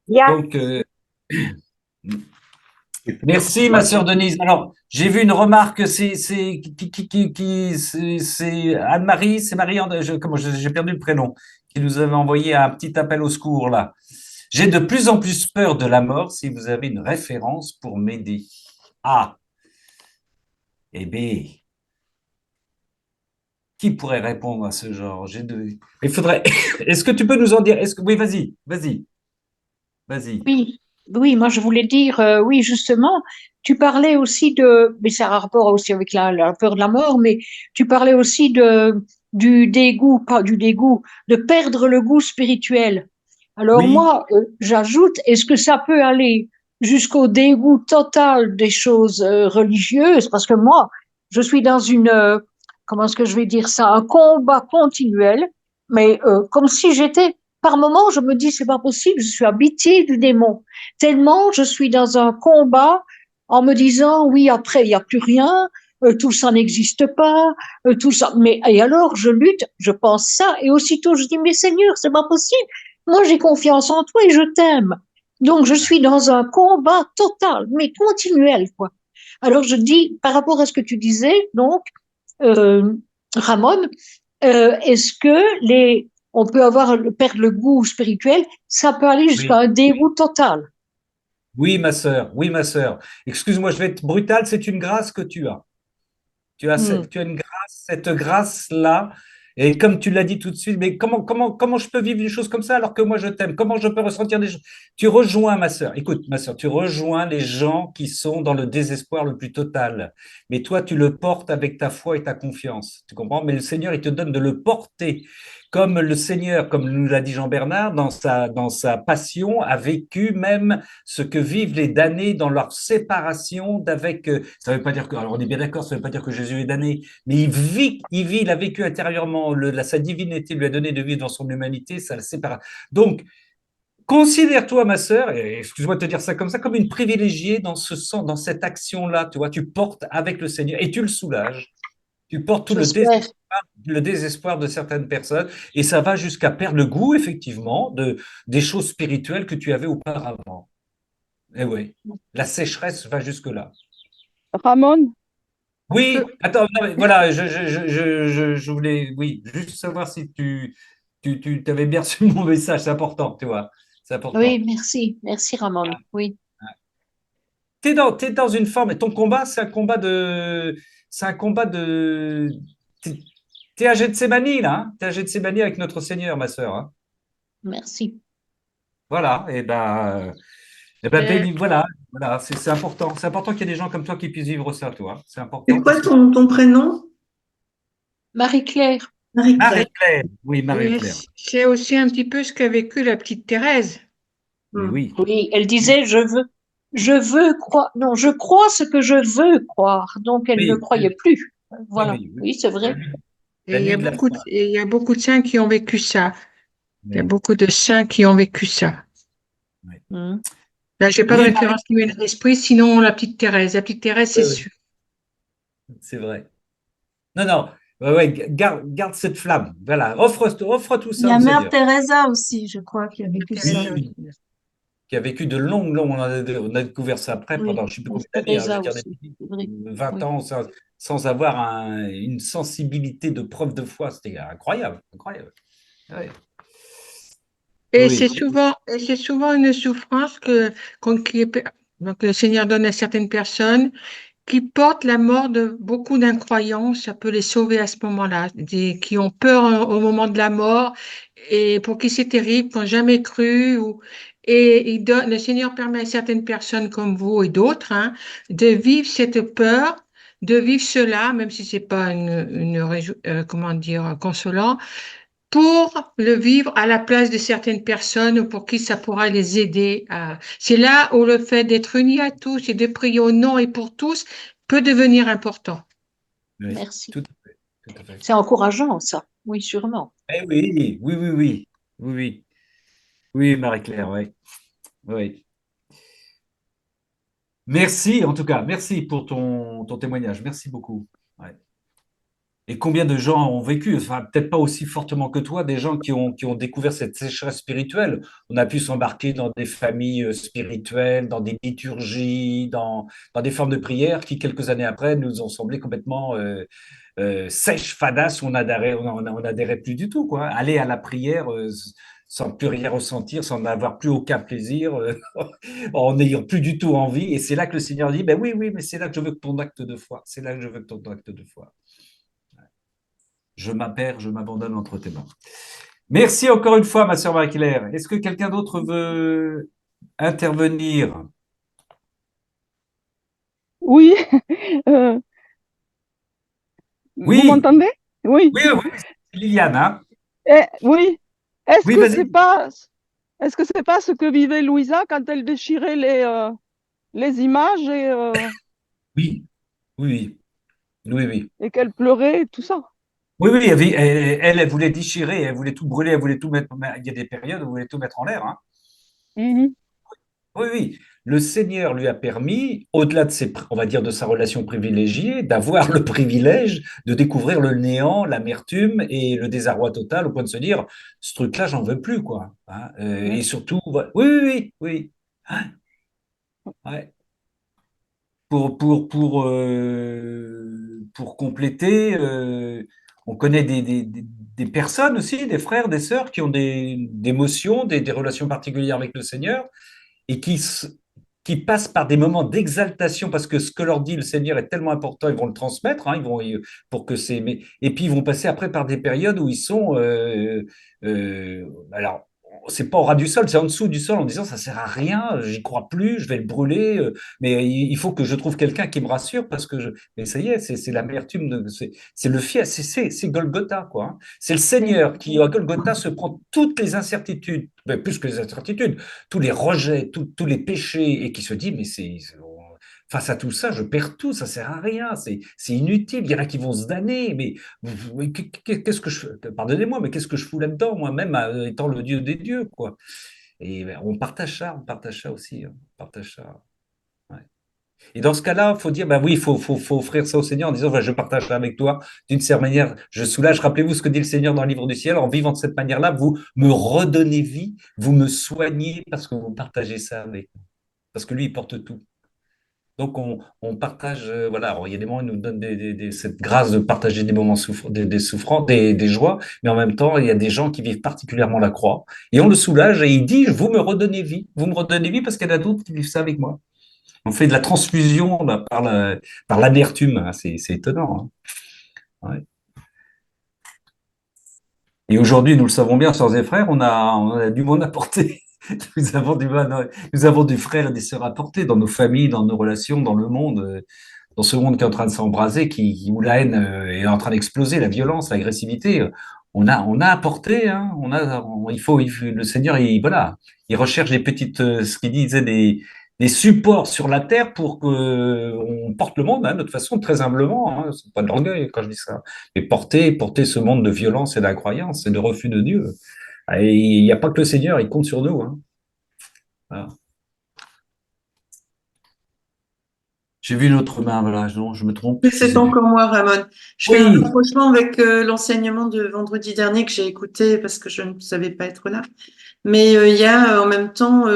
Il y a, Donc, merci, ma sœur Denise. Alors, j'ai vu une remarque, c'est Anne-Marie, c'est comment j'ai perdu le prénom, qui nous avait envoyé un petit appel au secours là. J'ai de plus en plus peur de la mort. Si vous avez une référence pour m'aider. Ah, eh bien, qui pourrait répondre à ce genre? Il faudrait. Est-ce que tu peux nous en dire? Oui, vas-y. Oui, oui, moi je voulais dire, oui, justement, tu parlais aussi mais ça a rapport aussi avec la peur de la mort, mais tu parlais aussi du dégoût, pas du dégoût, de perdre le goût spirituel. Alors Oui, moi, j'ajoute, est-ce que ça peut aller jusqu'au dégoût total des choses religieuses? Parce que moi, je suis dans comment est-ce que je vais dire ça, un combat continuel, mais comme si j'étais par moments, je me dis, c'est pas possible, je suis habitée du démon. Tellement je suis dans un combat en me disant, oui, après, il n'y a plus rien, tout ça n'existe pas, tout ça. Mais, et alors, je lutte, je pense ça, et aussitôt, je dis, mais Seigneur, c'est pas possible. Moi, j'ai confiance en toi et je t'aime. Donc, je suis dans un combat total, mais continuel, quoi. Alors, je dis, par rapport à ce que tu disais, donc, euh, Ramon, est-ce que on peut perdre le goût spirituel, ça peut aller jusqu'à oui. un dégoût total. Oui, ma sœur. Oui, ma sœur. Excuse-moi, je vais être brutal. C'est une grâce que tu as. Hmm. Tu as une grâce, cette grâce-là. Et comme tu l'as dit tout de suite, mais comment je peux vivre une chose comme ça alors que moi je t'aime? Comment je peux ressentir des choses? Tu rejoins ma sœur. Écoute, ma sœur, tu rejoins les gens qui sont dans le désespoir le plus total. Mais toi, tu le portes avec ta foi et ta confiance. Tu comprends? Mais le Seigneur, il te donne de le porter. Comme le Seigneur, comme nous l'a dit Jean Bernard, dans sa passion, a vécu même ce que vivent les damnés dans leur séparation d'avec. Ça ne veut pas dire que, alors on est bien d'accord, ça ne veut pas dire que Jésus est damné, mais il a vécu intérieurement, sa divinité lui a donné de vivre dans son humanité, ça le sépare. Donc, considère-toi, ma sœur, et excuse-moi de te dire ça comme ça, comme une privilégiée dans ce sens, dans cette action-là, tu vois, tu portes avec le Seigneur et tu le soulages. Tu portes tout J'espère. le désespoir de certaines personnes et ça va jusqu'à perdre le goût, effectivement, des choses spirituelles que tu avais auparavant. Et oui, la sécheresse va jusque-là. Ramon, je peux. Oui, attends, non, mais voilà, je voulais, oui, juste savoir si tu avais bien reçu mon message, c'est important, tu vois, c'est Oui, important. merci. Merci, Ramon. Oui. T'es dans une forme, et ton combat, c'est un combat t'es, t'es à Gethsémani, là, hein, t'es à Gethsémani avec notre Seigneur, ma sœur, hein. Merci. Voilà, et ben, Euh, voilà, c'est important qu'il y ait des gens comme toi qui puissent vivre ça, toi, c'est C'est important quoi parce que ton prénom? Marie-Claire, Marie-Claire. Marie-Claire, oui, et Marie-Claire, c'est aussi un petit peu ce qu'a vécu la petite Thérèse. mais Hmm. oui. oui, elle disait, je veux croire, non, je crois ce que je veux croire. Donc, elle ne Oui, croyait plus. oui, Voilà. oui, oui. Oui, c'est La vrai. nuit, Et la nuit de la foi. il y a beaucoup de saints qui ont vécu ça. Il y a Oui, beaucoup de saints qui ont vécu ça. oui. Hmm. Là, j'ai pas de Oui, référence qui me vient à l'esprit, sinon la petite Thérèse. La petite Thérèse, c'est oui, sûr. oui, c'est vrai. Non, non, Ouais, ouais, garde cette flamme. Voilà, offre tout Il y ça a au Mère Seigneur. Teresa aussi, je crois, qui a Mère vécu ça. Teresa Oui, aussi. qui a vécu de on a découvert ça après Oui, pendant je ne sais plus Mère combien d'années, hein, je veux Teresa dire aussi, c'est vrai. 20 Oui. ans sans avoir une sensibilité de preuve de foi. C'était incroyable, incroyable. Ouais. Oui, Et c'est souvent une souffrance donc le Seigneur donne à certaines personnes qui portent la mort de beaucoup d'incroyants. Ça peut les sauver à ce moment-là, qui ont peur au moment de la mort et pour qui c'est terrible, qui n'ont jamais cru. Et le Seigneur permet à certaines personnes comme vous et d'autres hein, de vivre cette peur, de vivre cela, même si c'est pas comment dire, consolant pour le vivre à la place de certaines personnes pour qui ça pourra les aider. C'est là où le fait d'être unis à tous et de prier au nom et pour tous peut devenir important. oui, Merci. tout à fait, tout à fait. C'est encourageant, ça. Oui, sûrement. Eh oui, oui, oui, oui, oui, oui, oui, Marie-Claire, oui, oui. Merci, en tout cas, merci pour ton témoignage. Merci beaucoup. Ouais. Et combien de gens ont vécu, enfin, peut-être pas aussi fortement que toi, des gens qui ont découvert cette sécheresse spirituelle. On a pu s'embarquer dans des familles spirituelles, dans des liturgies, dans des formes de prière qui, quelques années après, nous ont semblé complètement sèches, fadasses, où on n'adhérait plus du tout, quoi. Aller à la prière sans plus rien ressentir, sans n'avoir plus aucun plaisir, en n'ayant plus du tout envie. Et c'est là que le Seigneur dit, ben oui, oui, mais c'est là que je veux que ton acte de foi. C'est là que je veux que ton acte de foi. Je m'apère, je m'abandonne entre tes mains. Merci encore une fois, ma sœur Marie-Claire. Est-ce que quelqu'un d'autre veut intervenir? Oui, euh, vous Oui, m'entendez? Oui. oui, oui, Liliane, hein? Oui. Est-ce Oui, que vas-y. c'est pas, est-ce que c'est pas ce que vivait Louisa quand elle déchirait les images Oui, oui, oui, oui. et qu'elle pleurait et tout ça? Oui, oui, elle voulait déchirer, elle voulait tout brûler, elle voulait tout mettre. Il y a des périodes où elle voulait tout mettre en l'air, hein. Mhm. Oui, oui. Le Seigneur lui a permis, au-delà de on va dire, de sa relation privilégiée, d'avoir le privilège de découvrir le néant, l'amertume et le désarroi total au point de se dire, ce truc-là, j'en veux plus, quoi. Hein. Et Mhm. surtout, oui, oui, oui, oui. Hein, ouais. Pour compléter, on connaît des personnes aussi, des frères, des sœurs qui ont des émotions, des relations particulières avec le Seigneur et qui passent par des moments d'exaltation parce que ce que leur dit le Seigneur est tellement important, ils vont le transmettre, hein, pour que et puis ils vont passer après par des périodes où ils sont, alors c'est pas au ras du sol, c'est en dessous du sol en disant ça sert à rien, j'y crois plus, je vais le brûler, mais il faut que je trouve quelqu'un qui me rassure parce que mais ça y est, c'est l'amertume, c'est le fiel, c'est Golgotha quoi. Hein. C'est le Seigneur qui à Golgotha se prend toutes les incertitudes, mais plus que les incertitudes tous les rejets, tous les péchés, et qui se dit, mais face à tout ça, je perds tout, ça sert à rien, c'est inutile, il y en a qui vont se damner, mais qu'est-ce que je pardonnez-moi, mais qu'est-ce que je fous là-dedans, moi-même, étant le Dieu des dieux, quoi. Et ben, on partage ça aussi, hein, on partage ça. Ouais. Et dans ce cas-là, il faut dire, ben oui, faut offrir ça au Seigneur en disant, ben, je partage ça avec toi. D'une certaine manière, je soulage. Rappelez-vous ce que dit le Seigneur dans le livre du ciel. En vivant de cette manière-là, vous me redonnez vie, vous me soignez parce que vous partagez ça avec moi. Parce que lui, il porte tout. Donc, on partage, voilà. Alors, il y a des moments, il nous donne cette grâce de partager des moments des souffrances, des joies, mais en même temps, il y a des gens qui vivent particulièrement la croix. Et on le soulage et il dit, vous me redonnez vie. Vous me redonnez vie parce qu'il y en a d'autres qui vivent ça avec moi. On fait de la transfusion là, par l'amertume. Hein. C'est étonnant. Hein. Ouais. Et aujourd'hui, nous le savons bien, sœurs et frères, on a du monde à porter. Nous avons des frères et des sœurs à porter dans nos familles, dans nos relations, dans le monde, dans ce monde qui est en train de s'embraser, où la haine est en train d'exploser, la violence, l'agressivité. On a à porter, hein, le Seigneur, voilà, il recherche des petites, ce qu'il disait, des supports sur la terre pour qu'on porte le monde, hein, de toute façon, très humblement. Hein, c'est pas de l'orgueil quand je dis ça, mais porter ce monde de violence et d'incroyance et de refus de Dieu. Et il n'y a pas que le Seigneur, il compte sur nous. Hein. Voilà. J'ai vu une autre main, voilà, non, je me trompe. Je C'est sais plus. encore moi, Ramon. Je fais un Oui, rapprochement avec l'enseignement de vendredi dernier que j'ai écouté parce que je ne savais pas être là. Mais il y a en même temps,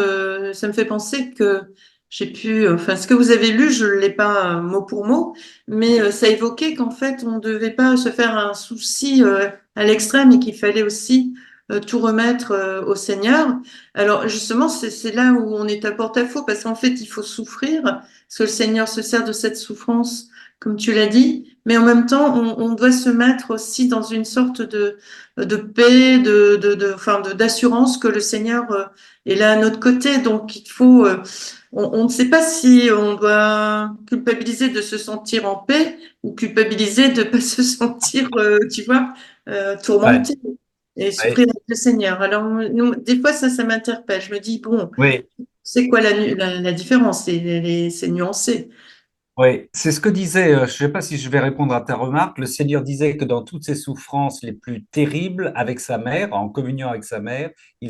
ça me fait penser que j'ai pu, enfin, ce que vous avez lu, je ne l'ai pas mot pour mot, mais ça évoquait qu'en fait, on ne devait pas se faire un souci à l'extrême et qu'il fallait aussi tout remettre au Seigneur. Alors justement, c'est là où on est à porte-à-faux parce qu'en fait, il faut souffrir, parce que le Seigneur se sert de cette souffrance, comme tu l'as dit, mais en même temps, on doit se mettre aussi dans une sorte de paix, enfin, d'assurance que le Seigneur est là à notre côté. Donc, il faut, on ne sait pas si on doit culpabiliser de se sentir en paix ou culpabiliser de pas se sentir, tu vois, ouais, tourmenté et ouais, souffrir avec le Seigneur. Alors, des fois, ça m'interpelle. Je me dis, bon, oui. c'est quoi la différence? C'est nuancé. Oui, c'est ce que disait, je ne sais pas si je vais répondre à ta remarque, le Seigneur disait que dans toutes ses souffrances les plus terribles avec sa mère, en communion avec sa mère, Hum,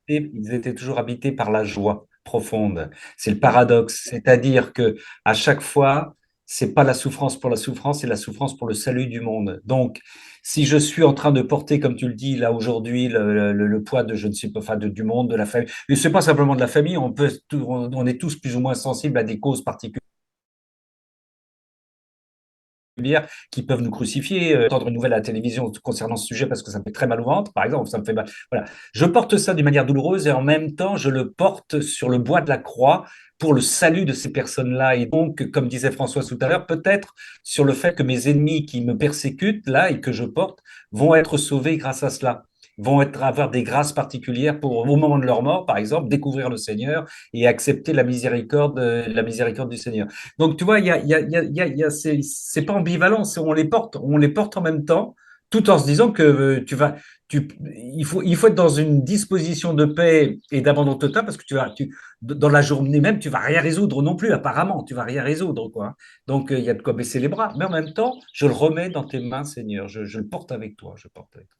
ils étaient toujours habités par la joie profonde. C'est le paradoxe, c'est-à-dire que à chaque fois, c'est pas la souffrance pour la souffrance, c'est la souffrance pour le salut du monde. Donc, si je suis en train de porter, comme tu le dis là aujourd'hui, le poids de je ne sais pas, enfin, du monde, de la famille, et c'est pas simplement de la famille, on est tous plus ou moins sensibles à des causes particulières qui peuvent nous crucifier, entendre une nouvelle à la télévision concernant ce sujet parce que ça me fait très mal au ventre, par exemple, ça me fait mal. Voilà. Je porte ça d'une manière douloureuse et en même temps, je le porte sur le bois de la croix pour le salut de ces personnes-là. Et donc, comme disait François tout à l'heure, peut-être sur le fait que mes ennemis qui me persécutent là et que je porte vont être sauvés grâce à cela, avoir des grâces particulières pour, au moment de leur mort, par exemple, découvrir le Seigneur et accepter la miséricorde du Seigneur. Donc, tu vois, c'est pas ambivalent, on les porte en même temps, tout en se disant que il faut être dans une disposition de paix et d'abandon total parce que dans la journée même, tu vas rien résoudre non plus, apparemment, tu vas rien résoudre, quoi. Donc, il y a de quoi baisser les bras. Mais en même temps, je le remets dans tes mains, Seigneur. Je le porte avec toi, je porte avec toi.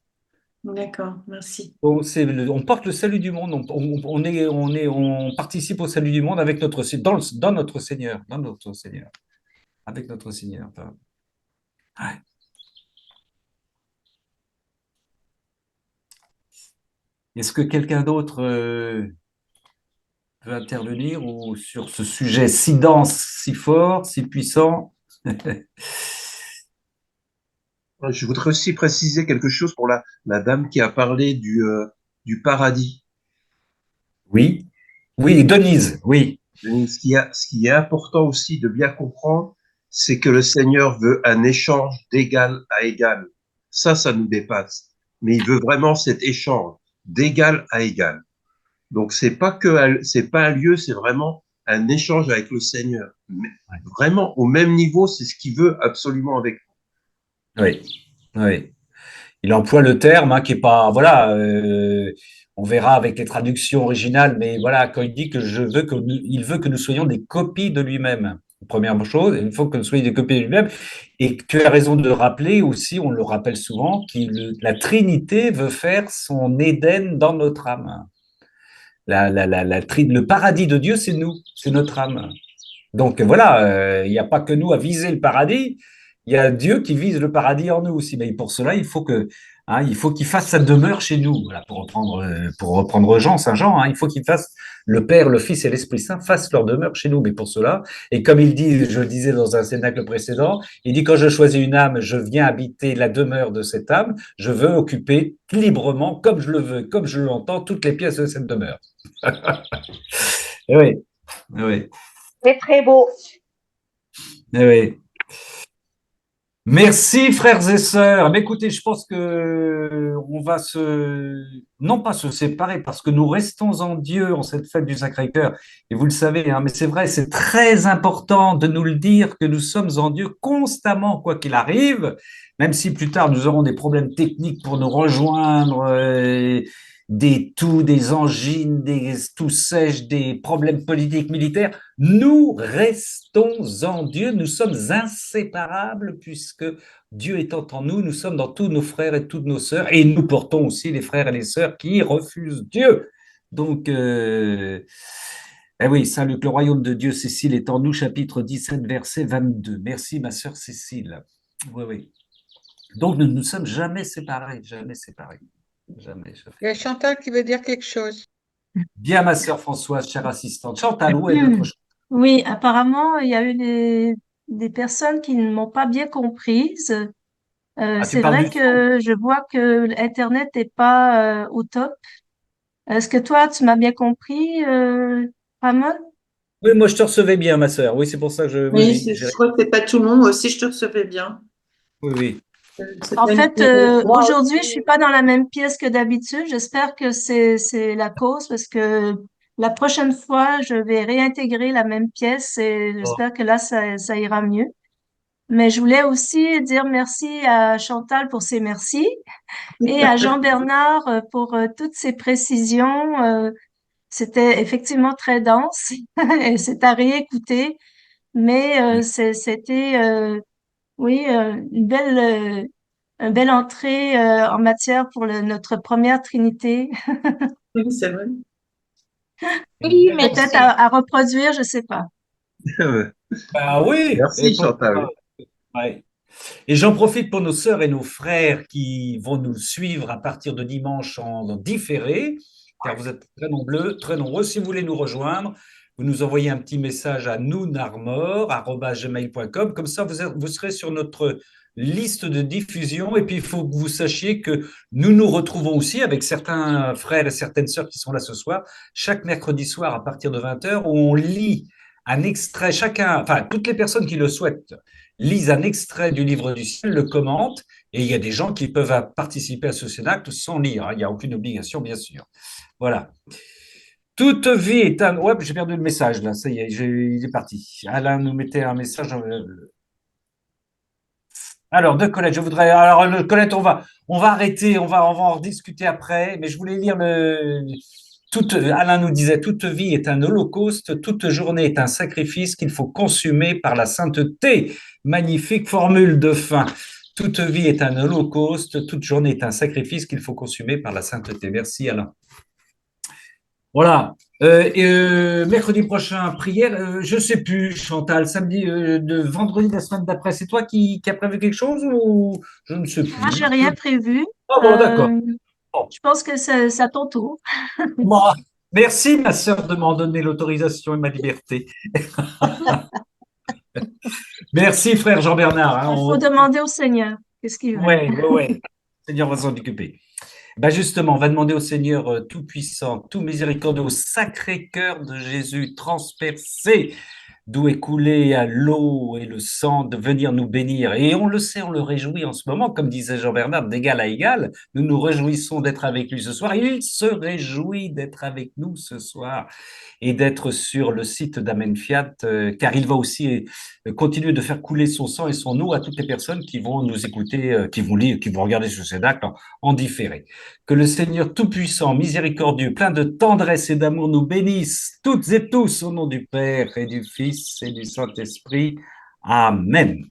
d'accord, merci. Donc, on porte le salut du monde, on participe au salut du monde avec dans notre Seigneur, avec notre Seigneur. Enfin, ouais. Est-ce que quelqu'un d'autre veut intervenir ou sur ce sujet si dense, si fort, si puissant? Je voudrais aussi préciser quelque chose pour la dame qui a parlé du paradis. Oui, oui, Denise, oui, Ce qui est important aussi de bien comprendre, c'est que le Seigneur veut un échange d'égal à égal. Ça nous dépasse. Mais il veut vraiment cet échange d'égal à égal. Donc c'est pas un lieu, c'est vraiment un échange avec le Seigneur. Mais vraiment au même niveau, c'est ce qu'il veut absolument avec oui, oui. Il emploie le terme qui est pas, voilà, on verra avec les traductions originales, mais voilà, quand il dit que il veut que nous soyons des copies de lui-même. Première chose, il faut que nous soyons des copies de lui-même. Et tu as raison de rappeler aussi, on le rappelle souvent, que la Trinité veut faire son Éden dans notre âme. Le paradis de Dieu, c'est nous, c'est notre âme. Donc voilà, il n'y a pas que nous à viser le paradis, il y a Dieu qui vise le paradis en nous aussi. Mais pour cela, il faut qu'il fasse sa demeure chez nous. Voilà, pour reprendre Saint Jean, il faut qu'il fasse le Père, le Fils et l'Esprit Saint fassent leur demeure chez nous. Mais pour cela, et comme il dit, je le disais dans un cénacle précédent, il dit quand je choisis une âme, je viens habiter la demeure de cette âme. Je veux occuper librement, comme je le veux, comme je l'entends, toutes les pièces de cette demeure. Oui, oui, C'est très beau. oui. Merci, frères et sœurs. Mais écoutez, je pense que on va non pas se séparer, parce que nous restons en Dieu en cette fête du Sacré-Cœur. Et vous le savez, mais c'est vrai, c'est très important de nous le dire que nous sommes en Dieu constamment, quoi qu'il arrive, même si plus tard nous aurons des problèmes techniques pour nous rejoindre, des angines, des toux sèches, des problèmes politiques, militaires. Nous restons en Dieu, nous sommes inséparables puisque Dieu étant en nous, nous sommes dans tous nos frères et toutes nos sœurs et nous portons aussi les frères et les sœurs qui refusent Dieu. Donc, Eh oui, Saint-Luc, le royaume de Dieu, Cécile, est en nous, chapitre 17, verset 22. Merci, ma sœur Cécile. Oui, oui. Donc, nous ne nous sommes jamais séparés, jamais séparés. Jamais, jamais. Il y a Chantal qui veut dire quelque chose. Bien, ma sœur Françoise, chère assistante. Chantal, où est notre... Oui, apparemment, il y a eu des personnes qui ne m'ont pas bien comprise. Ah, tu C'est parles vrai du son. que je vois que l'Internet n'est pas au top. Est-ce que toi, tu m'as bien compris, Ramon? Oui, moi, je te recevais bien, ma sœur. Oui, c'est pour ça que je... Oui, Oui, oui, je crois que c'est pas tout le monde. Moi aussi, je te recevais bien. oui, oui. En C'était fait, Moi aujourd'hui, je suis aussi, pas dans la même pièce que d'habitude. J'espère que c'est la cause parce que la prochaine fois, je vais réintégrer la même pièce et Oh. j'espère que là, ça ira mieux. Mais je voulais aussi dire merci à Chantal pour ses merci et à Jean-Bernard pour toutes ses précisions. C'était effectivement très dense et c'est à réécouter, mais c'était oui une belle entrée en matière pour notre première Trinité. Oui, c'est vrai. Oui, Peut-être merci. à reproduire, je sais pas. Ah oui, et Merci pourquoi Chantal. pas. Ouais. Et j'en profite pour nos sœurs et nos frères qui vont nous suivre à partir de dimanche en différé, car vous êtes très nombreux, très nombreux. Si vous voulez nous rejoindre, vous nous envoyez un petit message à nousnarmor@gmail.com. Comme ça, vous serez sur notre liste de diffusion. Et puis, il faut que vous sachiez que nous nous retrouvons aussi avec certains frères et certaines sœurs qui sont là ce soir, chaque mercredi soir à partir de 20 h, où on lit un extrait, chacun, enfin, toutes les personnes qui le souhaitent lisent un extrait du livre du ciel, le commentent, et il y a des gens qui peuvent participer à ce cénacle sans lire, hein. Il n'y a aucune obligation, bien sûr. Voilà. Toute vie est un... Ouais, j'ai perdu le message, là, ça y est, il est parti. Alain nous mettait un message. Alors, de Colette, je voudrais... Alors, Colette, on va arrêter, on va en rediscuter après, mais je voulais lire le... Alain nous disait, toute vie est un holocauste, toute journée est un sacrifice qu'il faut consumer par la sainteté. Magnifique formule de fin. Toute vie est un holocauste, toute journée est un sacrifice qu'il faut consumer par la sainteté. Merci Alain. Voilà. Mercredi prochain, prière. Je ne sais plus, Chantal, samedi, de vendredi de la semaine d'après, c'est toi qui as prévu quelque chose ou je ne sais Moi, j'ai plus. rien prévu. Ah bon, d'accord. Euh, Bon. je pense que c'est à ton tour. Bon. Merci, ma sœur, de m'en donner l'autorisation et ma liberté. Merci, frère Jean-Bernard. Hein. Il faut demander au Seigneur. Qu'est-ce qu'il veut? Ouais, ouais, ouais. Seigneur va s'en occuper. Ben justement, on va demander au Seigneur Tout-Puissant, tout miséricordieux, au sacré cœur de Jésus transpercé, d'où est coulé à l'eau et le sang, de venir nous bénir. Et on le sait, on le réjouit en ce moment, comme disait Jean-Bernard, d'égal à égal, nous nous réjouissons d'être avec lui ce soir. Il se réjouit d'être avec nous ce soir et d'être sur le site d'Amen Fiat, car il va aussi continuer de faire couler son sang et son eau à toutes les personnes qui vont nous écouter, qui vont lire, qui vont regarder ce cénacle en différé. Que le Seigneur Tout-Puissant, miséricordieux, plein de tendresse et d'amour nous bénisse toutes et tous au nom du Père et du Fils et du Saint-Esprit. Amen.